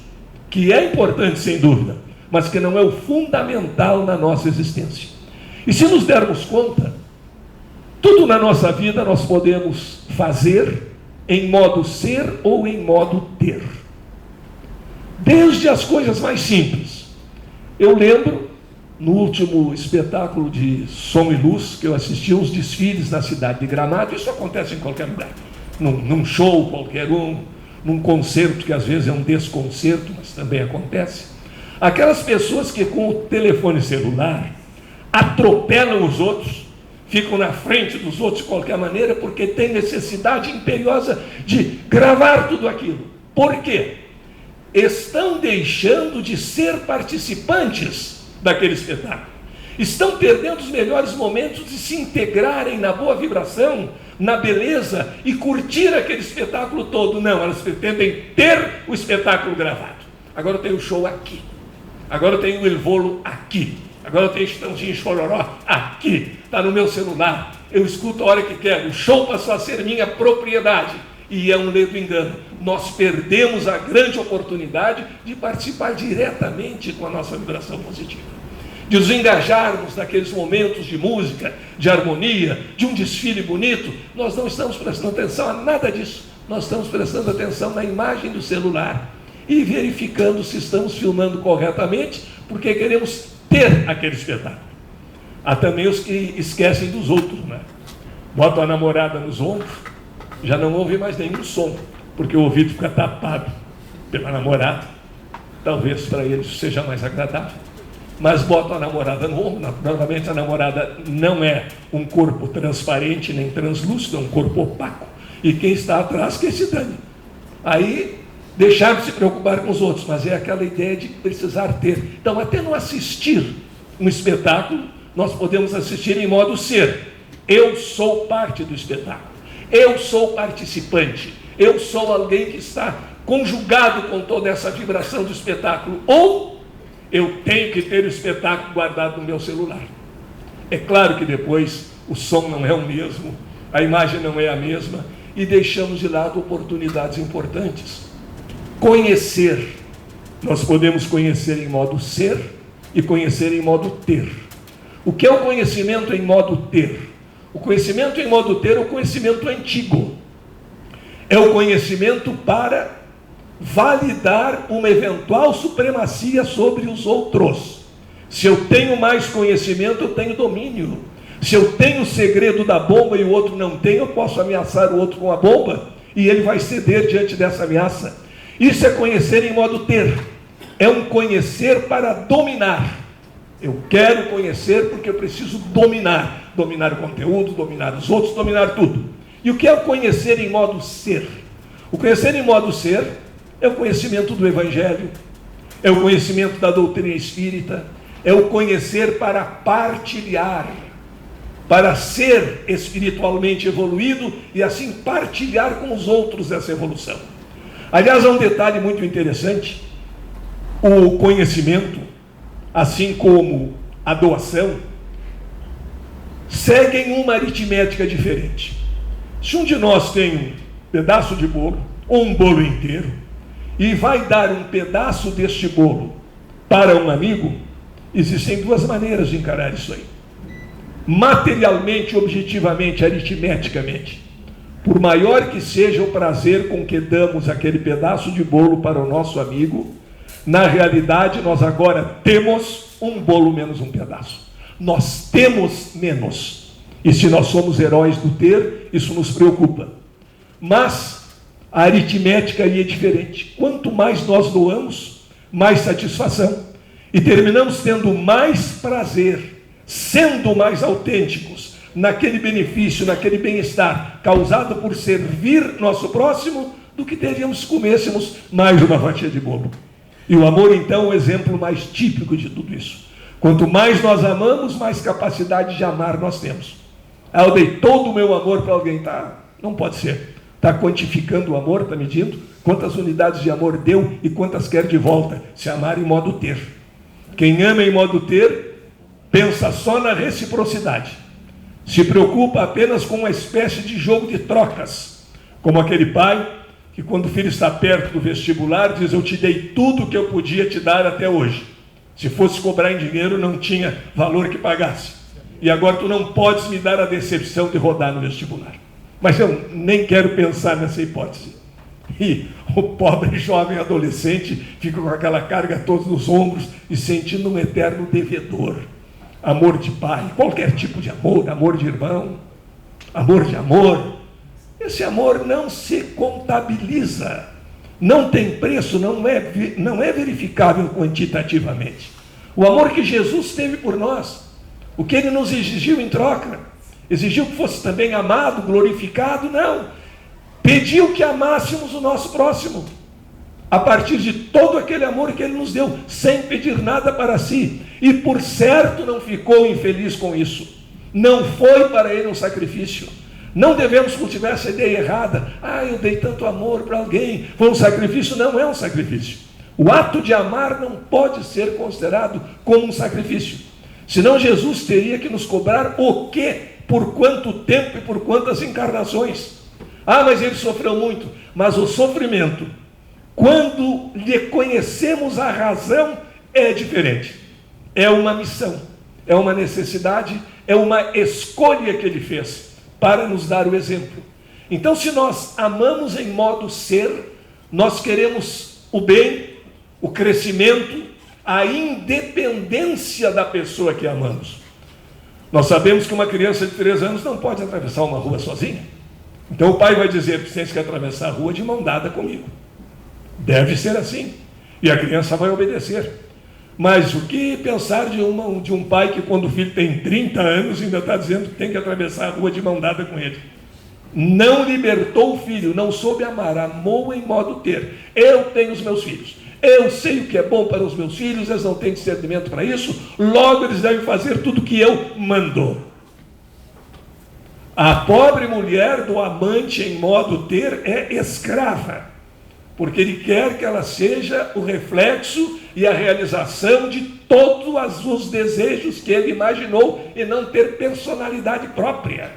Speaker 3: que é importante sem dúvida, mas que não é o fundamental na nossa existência. E se nos dermos conta, tudo na nossa vida nós podemos fazer em modo ser ou em modo ter. Desde as coisas mais simples. Eu lembro, no último espetáculo de som e luz, que eu assisti uns desfiles na cidade de Gramado, isso acontece em qualquer lugar, num show qualquer um, num concerto, que às vezes é um desconcerto, mas também acontece. Aquelas pessoas que com o telefone celular atropelam os outros, ficam na frente dos outros de qualquer maneira, porque tem necessidade imperiosa de gravar tudo aquilo. Por quê? Estão deixando de ser participantes daquele espetáculo. Estão perdendo os melhores momentos de se integrarem na boa vibração, na beleza e curtir aquele espetáculo todo. Não, elas pretendem ter o espetáculo gravado. Agora eu tenho o show aqui. Agora eu tenho o Elvolo aqui. Agora eu tenho Estãozinho Chororó aqui. Está no meu celular. Eu escuto a hora que quero. O show passou a ser minha propriedade. E é um ledo engano. Nós perdemos a grande oportunidade de participar diretamente com a nossa vibração positiva. De nos engajarmos naqueles momentos de música, de harmonia, de um desfile bonito. Nós não estamos prestando atenção a nada disso. Nós estamos prestando atenção na imagem do celular e verificando se estamos filmando corretamente, porque queremos ter aquele espetáculo. Há também os que esquecem dos outros, né? Botam a namorada nos ombros, já não ouve mais nenhum som, porque o ouvido fica tapado pela namorada. Talvez para eles seja mais agradável. Mas botam a namorada no ombro. Naturalmente a namorada não é um corpo transparente nem translúcido, é um corpo opaco. E quem está atrás que se dane. Aí deixar de se preocupar com os outros, mas é aquela ideia de precisar ter. Então, até no assistir um espetáculo, nós podemos assistir em modo ser. Eu sou parte do espetáculo. Eu sou participante. Eu sou alguém que está conjugado com toda essa vibração do espetáculo. Ou eu tenho que ter o espetáculo guardado no meu celular. É claro que depois o som não é o mesmo, a imagem não é a mesma, e deixamos de lado oportunidades importantes. Conhecer. Nós podemos conhecer em modo ser e conhecer em modo ter. O que é o conhecimento em modo ter? O conhecimento em modo ter é o conhecimento antigo. É o conhecimento para validar uma eventual supremacia sobre os outros. Se eu tenho mais conhecimento, eu tenho domínio. Se eu tenho o segredo da bomba e o outro não tem, eu posso ameaçar o outro com a bomba e ele vai ceder diante dessa ameaça. Isso é conhecer em modo ter. É um conhecer para dominar. Eu quero conhecer porque eu preciso dominar. Dominar o conteúdo, dominar os outros, dominar tudo. E o que é o conhecer em modo ser? O conhecer em modo ser é o conhecimento do Evangelho, é o conhecimento da doutrina espírita, é o conhecer para partilhar, para ser espiritualmente evoluído e assim partilhar com os outros essa evolução. Aliás, há um detalhe muito interessante: o conhecimento, assim como a doação, seguem uma aritmética diferente. Se um de nós tem um pedaço de bolo, ou um bolo inteiro, e vai dar um pedaço deste bolo para um amigo, existem duas maneiras de encarar isso aí. Materialmente, objetivamente, aritmeticamente. Por maior que seja o prazer com que damos aquele pedaço de bolo para o nosso amigo, na realidade nós agora temos um bolo menos um pedaço. Nós temos menos. E se nós somos heróis do ter, isso nos preocupa. Mas a aritmética aí é diferente. Quanto mais nós doamos, mais satisfação. E terminamos tendo mais prazer, sendo mais autênticos naquele benefício, naquele bem-estar causado por servir nosso próximo, do que teríamos se comêssemos mais uma fatia de bolo. E o amor, então, é o exemplo mais típico de tudo isso. Quanto mais nós amamos, mais capacidade de amar nós temos. Eu dei todo o meu amor para alguém, tá? Não pode ser. Está quantificando o amor, está medindo quantas unidades de amor deu e quantas quer de volta. Se amar em modo ter. Quem ama em modo ter, pensa só na reciprocidade. Se preocupa apenas com uma espécie de jogo de trocas. Como aquele pai que, quando o filho está perto do vestibular, diz: eu te dei tudo que eu podia te dar até hoje. Se fosse cobrar em dinheiro, não tinha valor que pagasse. E agora tu não podes me dar a decepção de rodar no vestibular. Mas eu nem quero pensar nessa hipótese. E o pobre jovem adolescente fica com aquela carga toda nos ombros e sentindo um eterno devedor. Amor de pai, qualquer tipo de amor, amor de irmão, amor de amor. Esse amor não se contabiliza, não tem preço, não é verificável quantitativamente. O amor que Jesus teve por nós, o que ele nos exigiu em troca, exigiu que fosse também amado, glorificado? Não. Pediu que amássemos o nosso próximo, a partir de todo aquele amor que ele nos deu, sem pedir nada para si. E por certo não ficou infeliz com isso. Não foi para ele um sacrifício. Não devemos cultivar essa ideia errada. Eu dei tanto amor para alguém, foi um sacrifício. Não é um sacrifício. O ato de amar não pode ser considerado como um sacrifício. Senão Jesus teria que nos cobrar o quê? Por quanto tempo e por quantas encarnações? Mas ele sofreu muito. Mas o sofrimento, quando lhe conhecemos a razão, é diferente. É uma missão, é uma necessidade, é uma escolha que ele fez para nos dar o exemplo. Então, se nós amamos em modo ser, nós queremos o bem, o crescimento, a independência da pessoa que amamos. Nós sabemos que uma criança de 3 anos não pode atravessar uma rua sozinha. Então o pai vai dizer: você quer atravessar a rua de mão dada comigo. Deve ser assim. E a criança vai obedecer. Mas o que pensar de um pai que, quando o filho tem 30 anos, ainda está dizendo que tem que atravessar a rua de mão dada com ele? Não libertou o filho, não soube amar, amou em modo ter. Eu tenho os meus filhos, eu sei o que é bom para os meus filhos, eles não têm discernimento para isso, logo eles devem fazer tudo que eu mando. A pobre mulher do amante em modo ter é escrava, porque ele quer que ela seja o reflexo e a realização de todos os desejos que ele imaginou, e não ter personalidade própria.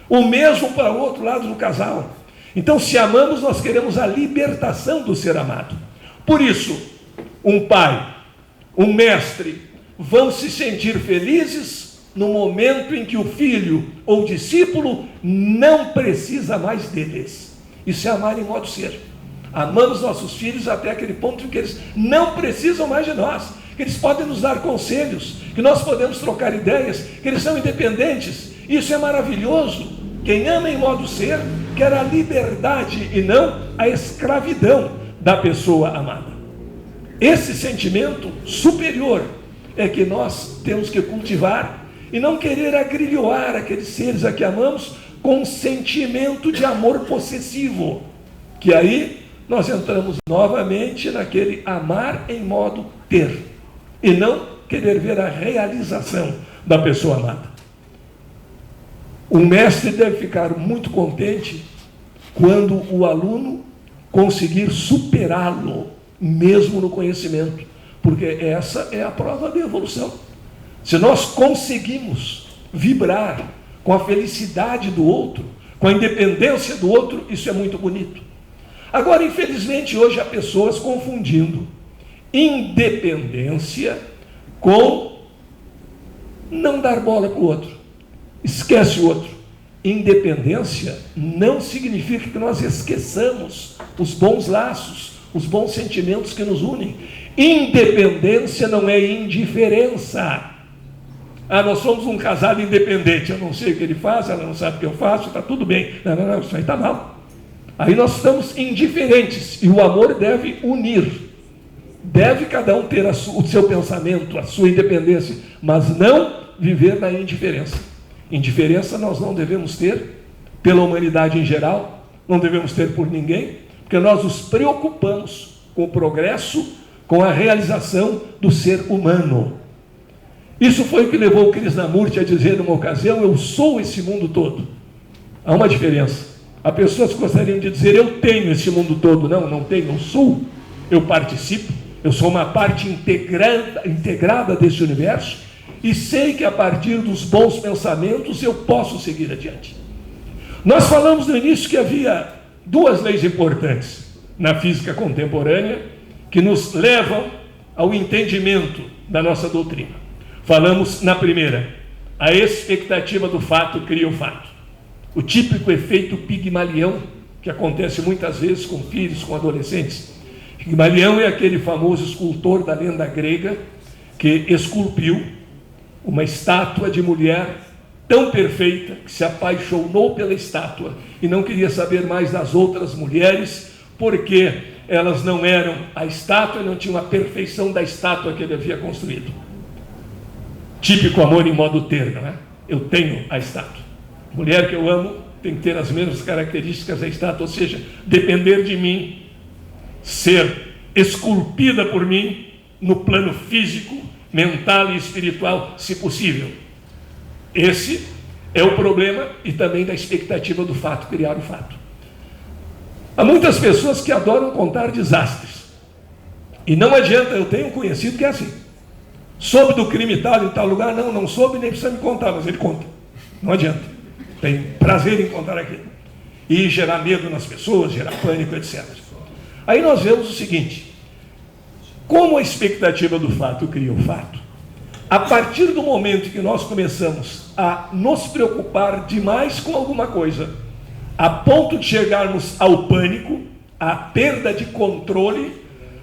Speaker 3: O mesmo para o outro lado do casal. Então, se amamos, nós queremos a libertação do ser amado. Por isso, um pai, um mestre, vão se sentir felizes no momento em que o filho ou discípulo não precisa mais deles. Isso é amar em modo ser. Amamos nossos filhos até aquele ponto em que eles não precisam mais de nós, que eles podem nos dar conselhos, que nós podemos trocar ideias, que eles são independentes. Isso é maravilhoso. Quem ama em modo ser quer a liberdade e não a escravidão da pessoa amada. Esse sentimento superior é que nós temos que cultivar e não querer agrilhoar aqueles seres a que amamos com um sentimento de amor possessivo, que aí nós entramos novamente naquele amar em modo ter, e não querer ver a realização da pessoa amada. O mestre deve ficar muito contente quando o aluno conseguir superá-lo, mesmo no conhecimento, porque essa é a prova da evolução. Se nós conseguimos vibrar com a felicidade do outro, com a independência do outro, isso é muito bonito. Agora, infelizmente, hoje há pessoas confundindo independência com não dar bola para o outro. Esquece o outro. Independência não significa que nós esqueçamos os bons laços, os bons sentimentos que nos unem. Independência não é indiferença. Nós somos um casal independente, eu não sei o que ele faz, ela não sabe o que eu faço, está tudo bem. Não, isso aí está mal. Aí nós estamos indiferentes, e o amor deve unir. Deve cada um ter o seu pensamento, a sua independência, mas não viver na indiferença. Indiferença nós não devemos ter pela humanidade em geral, não devemos ter por ninguém, porque nós nos preocupamos com o progresso, com a realização do ser humano. Isso foi o que levou o Krishnamurti a dizer numa ocasião: eu sou esse mundo todo. Há uma diferença. Há pessoas que gostariam de dizer: eu tenho esse mundo todo. Não tenho, eu sou. Eu participo, eu sou uma parte integrada desse universo, e sei que a partir dos bons pensamentos eu posso seguir adiante. Nós falamos no início que havia duas leis importantes na física contemporânea que nos levam ao entendimento da nossa doutrina. Falamos na primeira: a expectativa do fato cria o fato. O típico efeito Pigmalião, que acontece muitas vezes com filhos, com adolescentes. Pigmalião é aquele famoso escultor da lenda grega que esculpiu uma estátua de mulher tão perfeita que se apaixonou pela estátua e não queria saber mais das outras mulheres, porque elas não eram a estátua e não tinham a perfeição da estátua que ele havia construído. Típico amor em modo termo, né? Eu tenho a estátua. Mulher que eu amo tem que ter as mesmas características da estátua, ou seja, depender de mim, ser esculpida por mim no plano físico, mental e espiritual, se possível. Esse é o problema e também da expectativa do fato criar o fato. Há muitas pessoas que adoram contar desastres. E não adianta, eu tenho um conhecido que é assim. Soube do crime tal em tal lugar? Não soube, nem precisa me contar, mas ele conta. Não adianta. Tem prazer em contar aquilo. E gerar medo nas pessoas, gerar pânico, etc. Aí nós vemos o seguinte: como a expectativa do fato cria o fato, a partir do momento que nós começamos a nos preocupar demais com alguma coisa, a ponto de chegarmos ao pânico, à perda de controle,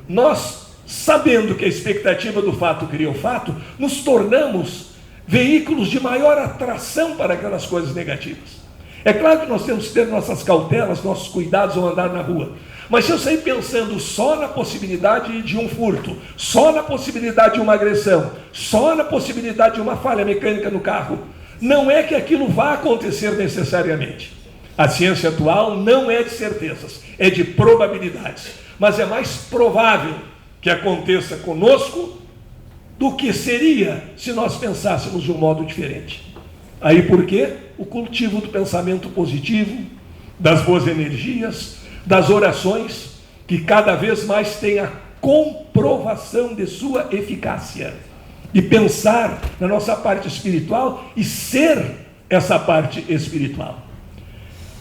Speaker 3: nós, sabendo que a expectativa do fato cria o fato, nos tornamos veículos de maior atração para aquelas coisas negativas. É claro que nós temos que ter nossas cautelas, nossos cuidados ao andar na rua. Mas se eu sair pensando só na possibilidade de um furto, só na possibilidade de uma agressão, só na possibilidade de uma falha mecânica no carro, não é que aquilo vá acontecer necessariamente. A ciência atual não é de certezas, é de probabilidades. Mas é mais provável que aconteça conosco do que seria se nós pensássemos de um modo diferente. Aí por quê? O cultivo do pensamento positivo, das boas energias, das orações, que cada vez mais tem a comprovação de sua eficácia. E pensar na nossa parte espiritual e ser essa parte espiritual.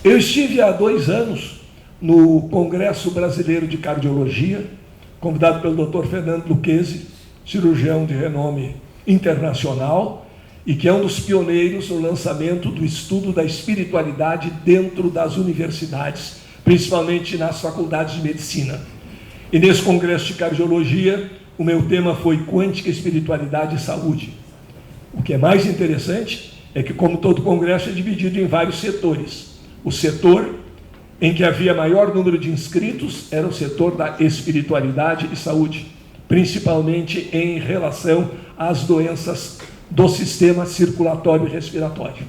Speaker 3: Eu estive há 2 anos no Congresso Brasileiro de Cardiologia, convidado pelo Dr. Fernando Lucchesi, cirurgião de renome internacional, e que é um dos pioneiros no lançamento do estudo da espiritualidade dentro das universidades, principalmente nas faculdades de medicina. E nesse congresso de cardiologia, o meu tema foi Quântica, Espiritualidade e Saúde. O que é mais interessante é que, como todo congresso, é dividido em vários setores. O setor em que havia maior número de inscritos era o setor da espiritualidade e saúde, principalmente em relação às doenças do sistema circulatório e respiratório.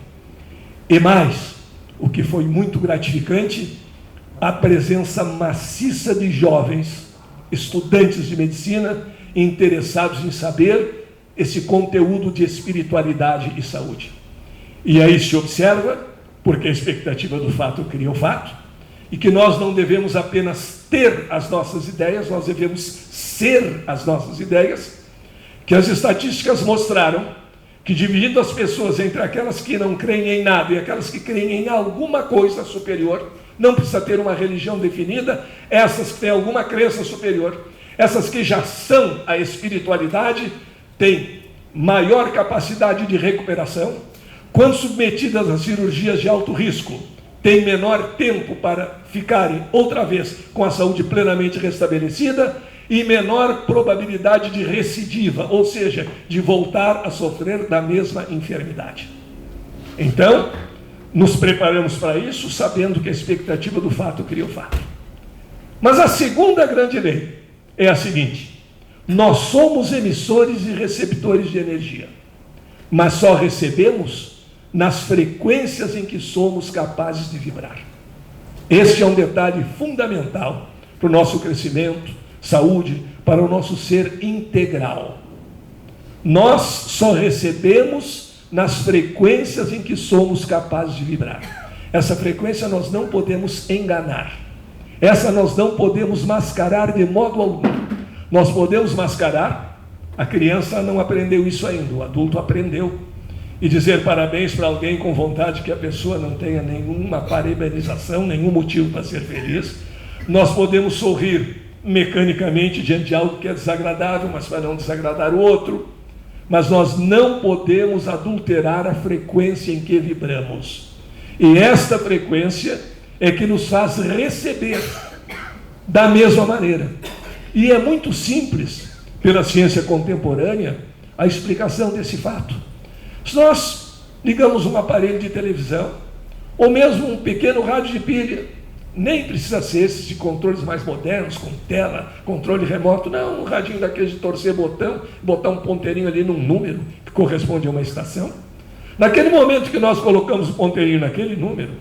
Speaker 3: E mais, o que foi muito gratificante, a presença maciça de jovens, estudantes de medicina, interessados em saber esse conteúdo de espiritualidade e saúde. E aí se observa, porque a expectativa do fato cria o fato, e que nós não devemos apenas ter as nossas ideias, nós devemos ser as nossas ideias, que as estatísticas mostraram que, dividindo as pessoas entre aquelas que não creem em nada e aquelas que creem em alguma coisa superior, não precisa ter uma religião definida, essas que têm alguma crença superior, essas que já são a espiritualidade, têm maior capacidade de recuperação, quando submetidas a cirurgias de alto risco, têm menor tempo para ficarem outra vez com a saúde plenamente restabelecida e menor probabilidade de recidiva, ou seja, de voltar a sofrer da mesma enfermidade. Então, nos preparamos para isso, sabendo que a expectativa do fato cria o fato. Mas a segunda grande lei é a seguinte: nós somos emissores e receptores de energia, mas só recebemos nas frequências em que somos capazes de vibrar. Este é um detalhe fundamental para o nosso crescimento, saúde, para o nosso ser integral. Nós só recebemos nas frequências em que somos capazes de vibrar. Essa frequência nós não podemos enganar. Essa nós não podemos mascarar de modo algum. Nós podemos mascarar, a criança não aprendeu isso ainda, o adulto aprendeu. E dizer parabéns para alguém com vontade que a pessoa não tenha nenhuma parabenização, nenhum motivo para ser feliz. Nós podemos sorrir mecanicamente diante de algo que é desagradável, mas para não desagradar o outro. Mas nós não podemos adulterar a frequência em que vibramos. E esta frequência é que nos faz receber da mesma maneira. E é muito simples, pela ciência contemporânea, a explicação desse fato. Se nós ligamos um aparelho de televisão, ou mesmo um pequeno rádio de pilha, nem precisa ser esses de controles mais modernos, com tela, controle remoto, não, um radinho daqueles de torcer botão, botar um ponteirinho ali num número que corresponde a uma estação. Naquele momento que nós colocamos o ponteirinho naquele número,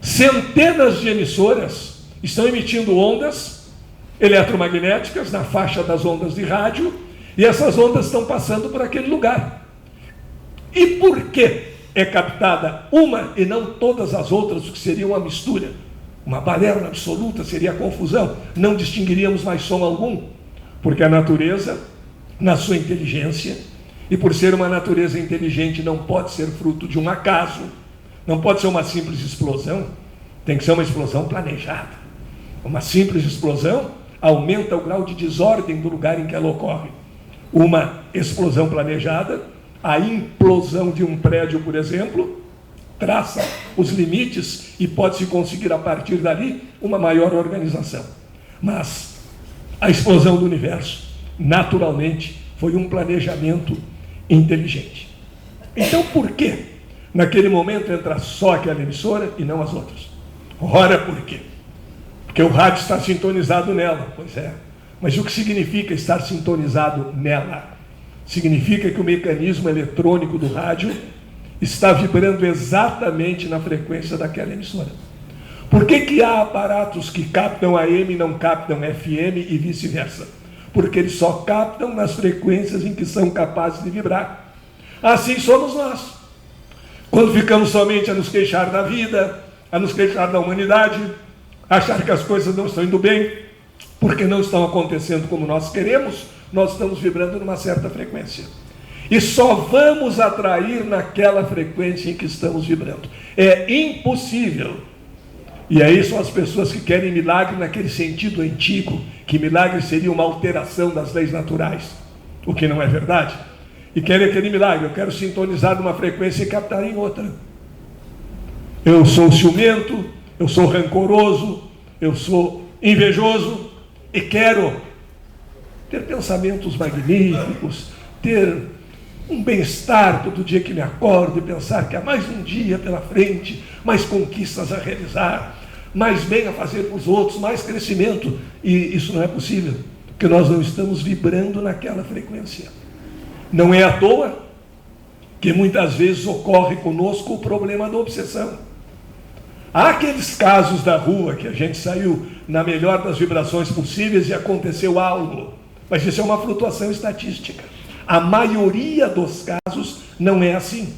Speaker 3: centenas de emissoras estão emitindo ondas eletromagnéticas na faixa das ondas de rádio, e essas ondas estão passando por aquele lugar. E por que é captada uma e não todas as outras, o que seria uma mistura? Uma baderna absoluta, seria a confusão, não distinguiríamos mais som algum, porque a natureza, na sua inteligência, e por ser uma natureza inteligente, não pode ser fruto de um acaso, não pode ser uma simples explosão, tem que ser uma explosão planejada. Uma simples explosão aumenta o grau de desordem do lugar em que ela ocorre. Uma explosão planejada, a implosão de um prédio, por exemplo, traça os limites e pode-se conseguir a partir dali uma maior organização. Mas a explosão do universo, naturalmente, foi um planejamento inteligente. Então, por que naquele momento entra só aquela emissora e não as outras? Ora, por quê? Porque o rádio está sintonizado nela. Pois é. Mas o que significa estar sintonizado nela? Significa que o mecanismo eletrônico do rádio está vibrando exatamente na frequência daquela emissora. Por que há aparatos que captam AM e não captam FM e vice-versa? Porque eles só captam nas frequências em que são capazes de vibrar. Assim somos nós. Quando ficamos somente a nos queixar da vida, a nos queixar da humanidade, achar que as coisas não estão indo bem, porque não estão acontecendo como nós queremos, nós estamos vibrando numa certa frequência. E só vamos atrair naquela frequência em que estamos vibrando. É impossível. E aí são as pessoas que querem milagre naquele sentido antigo, que milagre seria uma alteração das leis naturais, o que não é verdade. E querem aquele milagre, eu quero sintonizar numa frequência e captar em outra. Eu sou ciumento, eu sou rancoroso, eu sou invejoso e quero ter pensamentos magníficos, ter um bem-estar todo dia que me acordo e pensar que há mais um dia pela frente, mais conquistas a realizar, mais bem a fazer para os outros, mais crescimento. E isso não é possível, porque nós não estamos vibrando naquela frequência. Não é à toa que muitas vezes ocorre conosco o problema da obsessão. Há aqueles casos da rua que a gente saiu na melhor das vibrações possíveis e aconteceu algo, mas isso é uma flutuação estatística. A maioria dos casos não é assim.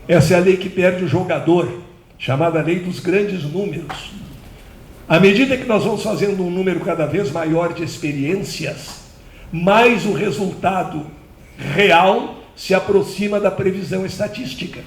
Speaker 3: Essa é a lei que perde o jogador, chamada lei dos grandes números. À medida que nós vamos fazendo um número cada vez maior de experiências, mais o resultado real se aproxima da previsão estatística.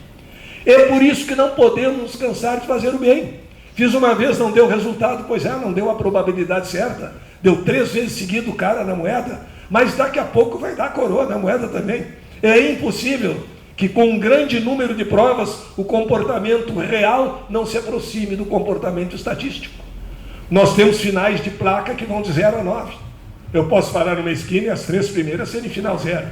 Speaker 3: É por isso que não podemos nos cansar de fazer o bem. Fiz uma vez, não deu resultado, pois é, não deu a probabilidade certa. Deu 3 vezes seguido o cara na moeda, mas daqui a pouco vai dar coroa na moeda também. É impossível que com um grande número de provas o comportamento real não se aproxime do comportamento estatístico. Nós temos finais de placa que vão de 0 a 9. Eu posso parar numa esquina e as 3 primeiras serem final 0.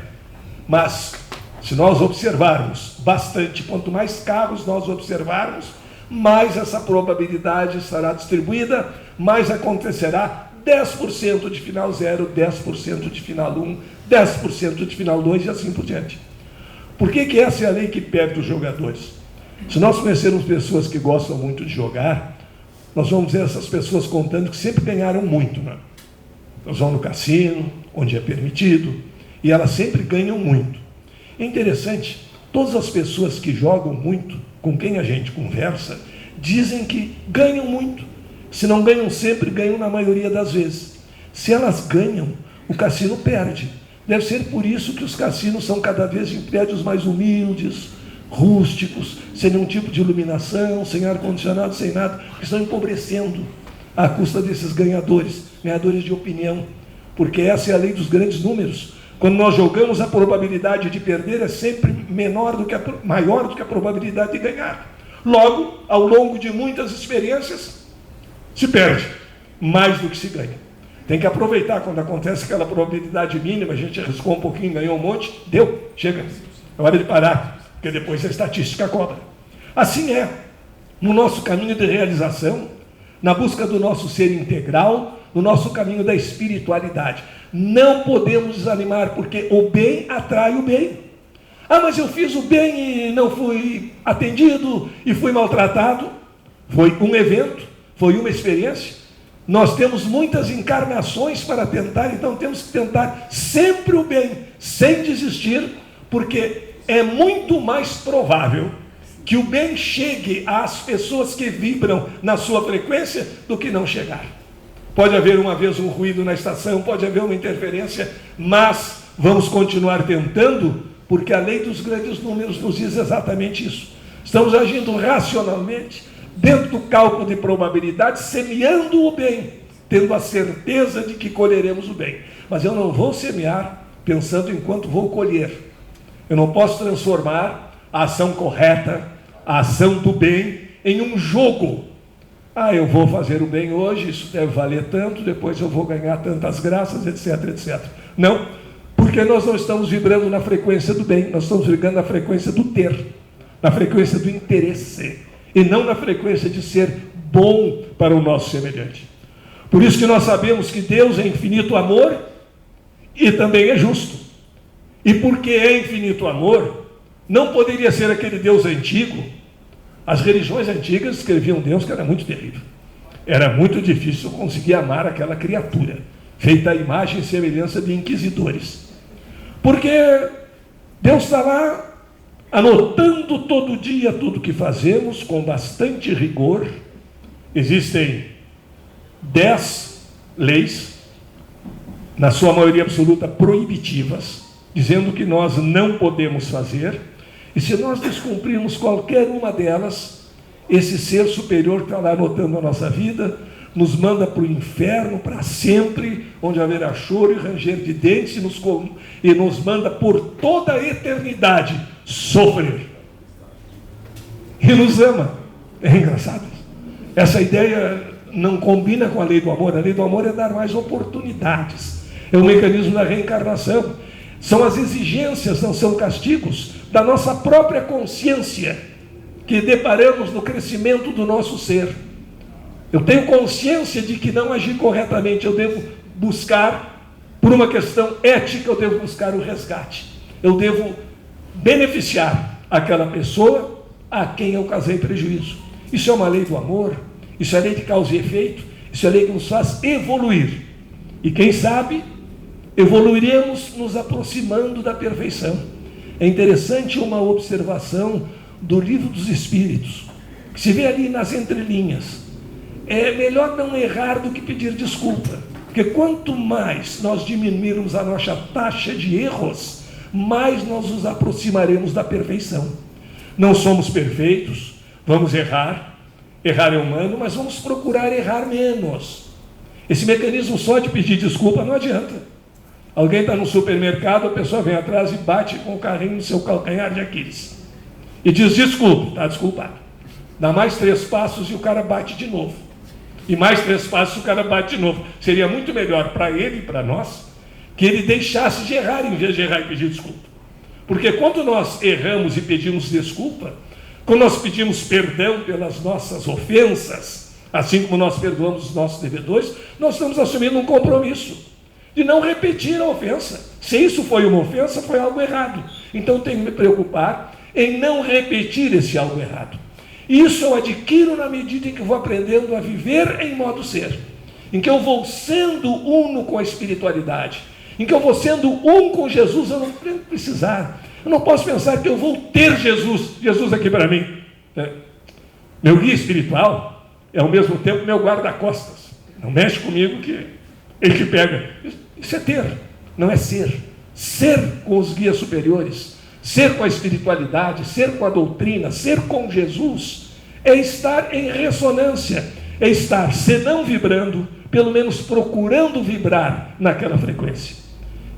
Speaker 3: Mas, se nós observarmos bastante, quanto mais carros nós observarmos, mais essa probabilidade estará distribuída, mais acontecerá 10% de final 0, 10% de final 1, 10% de final 2 e assim por diante. Por que essa é a lei que perde os jogadores? Se nós conhecermos pessoas que gostam muito de jogar, nós vamos ver essas pessoas contando que sempre ganharam muito, né? Elas vão no cassino, onde é permitido, e elas sempre ganham muito. É interessante, todas as pessoas que jogam muito, com quem a gente conversa, dizem que ganham muito. Se não ganham sempre, ganham na maioria das vezes. Se elas ganham, o cassino perde. Deve ser por isso que os cassinos são cada vez em prédios mais humildes, rústicos, sem nenhum tipo de iluminação, sem ar-condicionado, sem nada, que estão empobrecendo à custa desses ganhadores de opinião, porque essa é a lei dos grandes números. Quando nós jogamos, a probabilidade de perder é sempre maior do que a probabilidade de ganhar. Logo, ao longo de muitas experiências, se perde mais do que se ganha. Tem que aproveitar quando acontece aquela probabilidade mínima, a gente arriscou um pouquinho, ganhou um monte, deu, chega, é hora de parar, porque depois a estatística cobra. Assim é, no nosso caminho de realização, na busca do nosso ser integral, no nosso caminho da espiritualidade. Não podemos desanimar, porque o bem atrai o bem. Ah, mas eu fiz o bem e não fui atendido e fui maltratado. Foi um evento, foi uma experiência. Nós temos muitas encarnações para tentar, então temos que tentar sempre o bem, sem desistir, porque é muito mais provável que o bem chegue às pessoas que vibram na sua frequência do que não chegar. Pode haver uma vez um ruído na estação, pode haver uma interferência, mas vamos continuar tentando, porque a lei dos grandes números nos diz exatamente isso. Estamos agindo racionalmente, dentro do cálculo de probabilidade, semeando o bem, tendo a certeza de que colheremos o bem. Mas eu não vou semear pensando em quanto vou colher. Eu não posso transformar a ação correta, a ação do bem, em um jogo. Ah, eu vou fazer o bem hoje, isso deve valer tanto, depois eu vou ganhar tantas graças, etc, etc. Não, porque nós não estamos vibrando na frequência do bem, nós estamos vibrando na frequência do ter, na frequência do interesse, e não na frequência de ser bom para o nosso semelhante. Por isso que nós sabemos que Deus é infinito amor e também é justo. E porque é infinito amor, não poderia ser aquele Deus antigo. As religiões antigas escreviam Deus que era muito terrível. Era muito difícil conseguir amar aquela criatura, feita à imagem e semelhança de inquisidores. Porque Deus está lá anotando todo dia tudo que fazemos com bastante rigor. Existem 10 leis, na sua maioria absoluta proibitivas, dizendo que nós não podemos fazer. E se nós descumprirmos qualquer uma delas, esse ser superior que está lá anotando a nossa vida, nos manda para o inferno para sempre, onde haverá choro e ranger de dentes, e nos manda por toda a eternidade sofrer. E nos ama. É engraçado. Essa ideia não combina com a lei do amor. A lei do amor é dar mais oportunidades. É o mecanismo da reencarnação. São as exigências, não são castigos, da nossa própria consciência, que deparamos no crescimento do nosso ser. Eu tenho consciência de que não agi corretamente, eu devo buscar, por uma questão ética, eu devo buscar o resgate. Eu devo beneficiar aquela pessoa a quem eu causei prejuízo. Isso é uma lei do amor, isso é lei de causa e efeito, isso é lei que nos faz evoluir. E quem sabe, evoluiremos nos aproximando da perfeição. É interessante uma observação do Livro dos Espíritos, que se vê ali nas entrelinhas. É melhor não errar do que pedir desculpa, porque quanto mais nós diminuirmos a nossa taxa de erros, mais nós nos aproximaremos da perfeição. Não somos perfeitos, vamos errar, Errar é humano, mas vamos procurar errar menos. Esse mecanismo só de pedir desculpa não adianta. Alguém está no supermercado, a pessoa vem atrás e bate com o carrinho no seu calcanhar de Aquiles. E diz, desculpe, está desculpado. Dá mais 3 passos e o cara bate de novo. E mais 3 passos e o cara bate de novo. Seria muito melhor para ele e para nós que ele deixasse de errar em vez de errar e pedir desculpa. Porque quando nós erramos e pedimos desculpa, quando nós pedimos perdão pelas nossas ofensas, assim como nós perdoamos os nossos devedores, nós estamos assumindo um compromisso de não repetir a ofensa. Se isso foi uma ofensa, foi algo errado. Então tenho que me preocupar em não repetir esse algo errado. Isso eu adquiro na medida em que vou aprendendo a viver em modo ser, em que eu vou sendo uno com a espiritualidade, em que eu vou sendo um com Jesus. Eu não tenho que precisar, eu não posso pensar que eu vou ter Jesus aqui para mim. Meu guia espiritual é ao mesmo tempo meu guarda-costas. Não mexe comigo que ele te pega. Isso é ter, não é ser. Ser com os guias superiores, ser com a espiritualidade, ser com a doutrina, ser com Jesus, é estar em ressonância, é estar, se não vibrando, pelo menos procurando vibrar naquela frequência.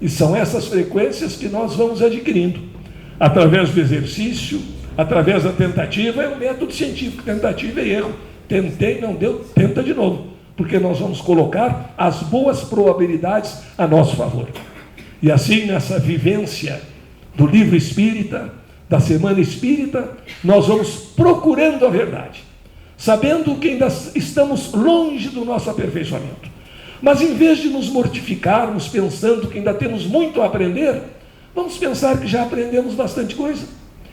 Speaker 3: E são essas frequências que nós vamos adquirindo, através do exercício, através da tentativa. É um método científico, tentativa e erro. Tentei, não deu, tenta de novo, porque nós vamos colocar as boas probabilidades a nosso favor. E assim, nessa vivência do livro espírita, da semana espírita, nós vamos procurando a verdade, sabendo que ainda estamos longe do nosso aperfeiçoamento. Mas em vez de nos mortificarmos pensando que ainda temos muito a aprender, vamos pensar que já aprendemos bastante coisa,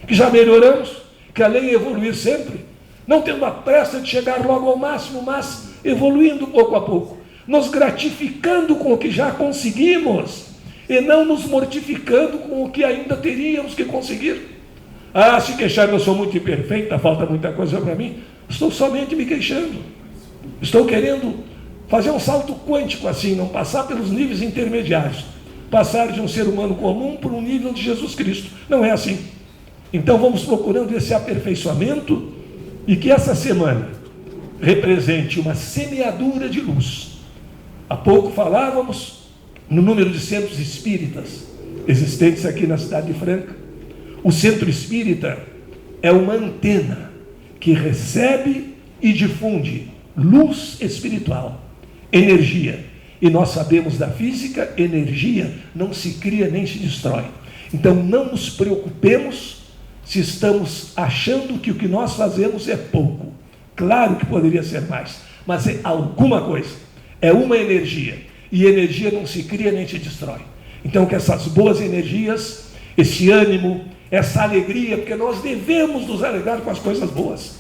Speaker 3: que já melhoramos, que a lei é evoluir sempre, não tendo a pressa de chegar logo ao máximo, mas evoluindo pouco a pouco, nos gratificando com o que já conseguimos, e não nos mortificando com o que ainda teríamos que conseguir. Se queixar, eu sou muito imperfeita, falta muita coisa para mim. Estou somente me queixando. Estou querendo fazer um salto quântico assim, não passar pelos níveis intermediários, passar de um ser humano comum para um nível de Jesus Cristo. Não é assim. Então vamos procurando esse aperfeiçoamento, e que essa semana represente uma semeadura de luz. Há pouco falávamos no número de centros espíritas existentes aqui na cidade de Franca. O centro espírita é uma antena que recebe e difunde luz espiritual, energia. E nós sabemos da física, energia não se cria nem se destrói. Então não nos preocupemos se estamos achando que o que nós fazemos é pouco. Claro que poderia ser mais, mas é alguma coisa, é uma energia. E energia não se cria nem se destrói. Então que essas boas energias, esse ânimo, essa alegria, porque nós devemos nos alegrar com as coisas boas.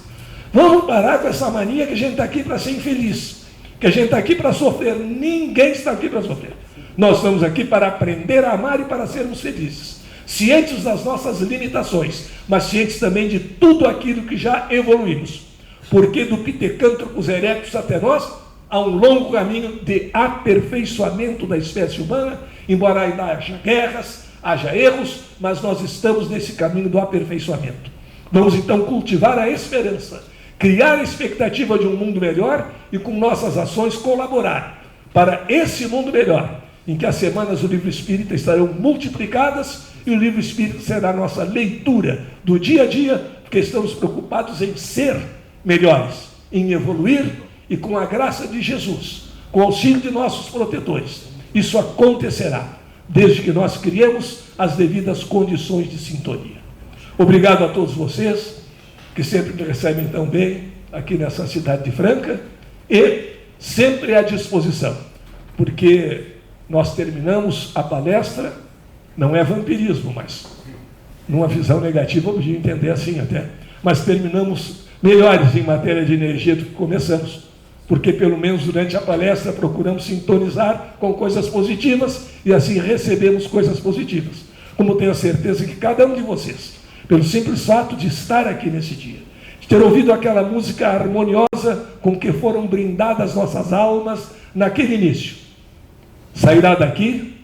Speaker 3: Vamos parar com essa mania que a gente está aqui para ser infeliz, que a gente está aqui para sofrer. Ninguém está aqui para sofrer. Nós estamos aqui para aprender a amar e para sermos felizes, cientes das nossas limitações, mas cientes também de tudo aquilo que já evoluímos, porque do Pitecânthropus erectus até nós há um longo caminho de aperfeiçoamento da espécie humana, embora ainda haja guerras, haja erros, mas nós estamos nesse caminho do aperfeiçoamento. Vamos então cultivar a esperança, criar a expectativa de um mundo melhor e com nossas ações colaborar para esse mundo melhor, em que as semanas do Livro Espírita estarão multiplicadas e o Livro Espírita será a nossa leitura do dia a dia, porque estamos preocupados em ser melhores, em evoluir, e com a graça de Jesus, com o auxílio de nossos protetores, isso acontecerá, desde que nós criemos as devidas condições de sintonia. Obrigado a todos vocês, que sempre me recebem tão bem aqui nessa cidade de Franca, e sempre à disposição, porque nós terminamos a palestra, não é vampirismo, mas numa visão negativa eu podia entender assim até, mas terminamos melhores em matéria de energia do que começamos, porque pelo menos durante a palestra procuramos sintonizar com coisas positivas e assim recebemos coisas positivas, como tenho a certeza que cada um de vocês, pelo simples fato de estar aqui nesse dia, de ter ouvido aquela música harmoniosa com que foram brindadas nossas almas naquele início, sairá daqui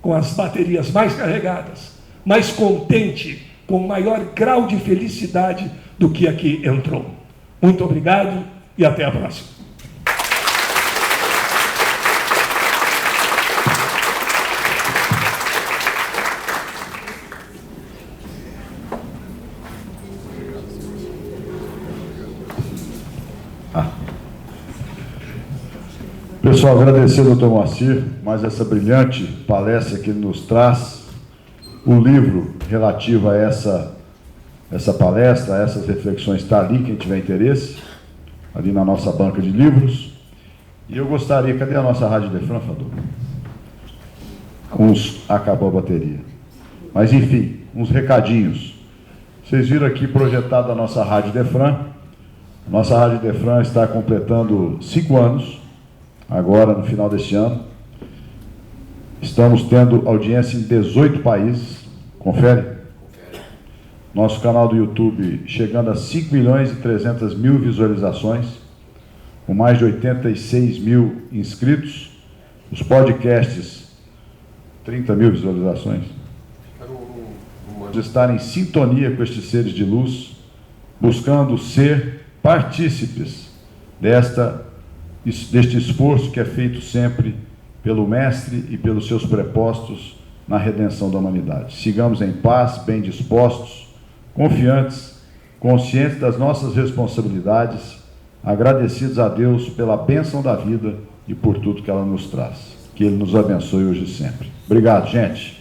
Speaker 3: com as baterias mais carregadas, mais contente, com maior grau de felicidade do que aqui entrou. Muito obrigado. e até a próxima.
Speaker 1: Pessoal, agradecer ao doutor Moacir, mais essa brilhante palestra que ele nos traz. O livro relativo a essa palestra, a essas reflexões, está ali, quem tiver interesse, ali na nossa banca de livros. E eu gostaria, cadê a nossa Rádio Defran, Fador? Acabou a bateria. Mas, enfim, uns recadinhos. Vocês viram aqui projetada a nossa Rádio Defran. A nossa Rádio Defran está completando 5 anos, agora no final deste ano. Estamos tendo audiência em 18 países. Confere? Nosso canal do YouTube chegando a 5.300.000 visualizações, com mais de 86 mil inscritos. Os podcasts, 30 mil visualizações. Estar em sintonia com estes seres de luz, buscando ser partícipes deste esforço que é feito sempre pelo Mestre e pelos seus prepostos na redenção da humanidade. Sigamos em paz, bem dispostos, confiantes, conscientes das nossas responsabilidades, agradecidos a Deus pela bênção da vida e por tudo que ela nos traz. Que Ele nos abençoe hoje e sempre. Obrigado, gente.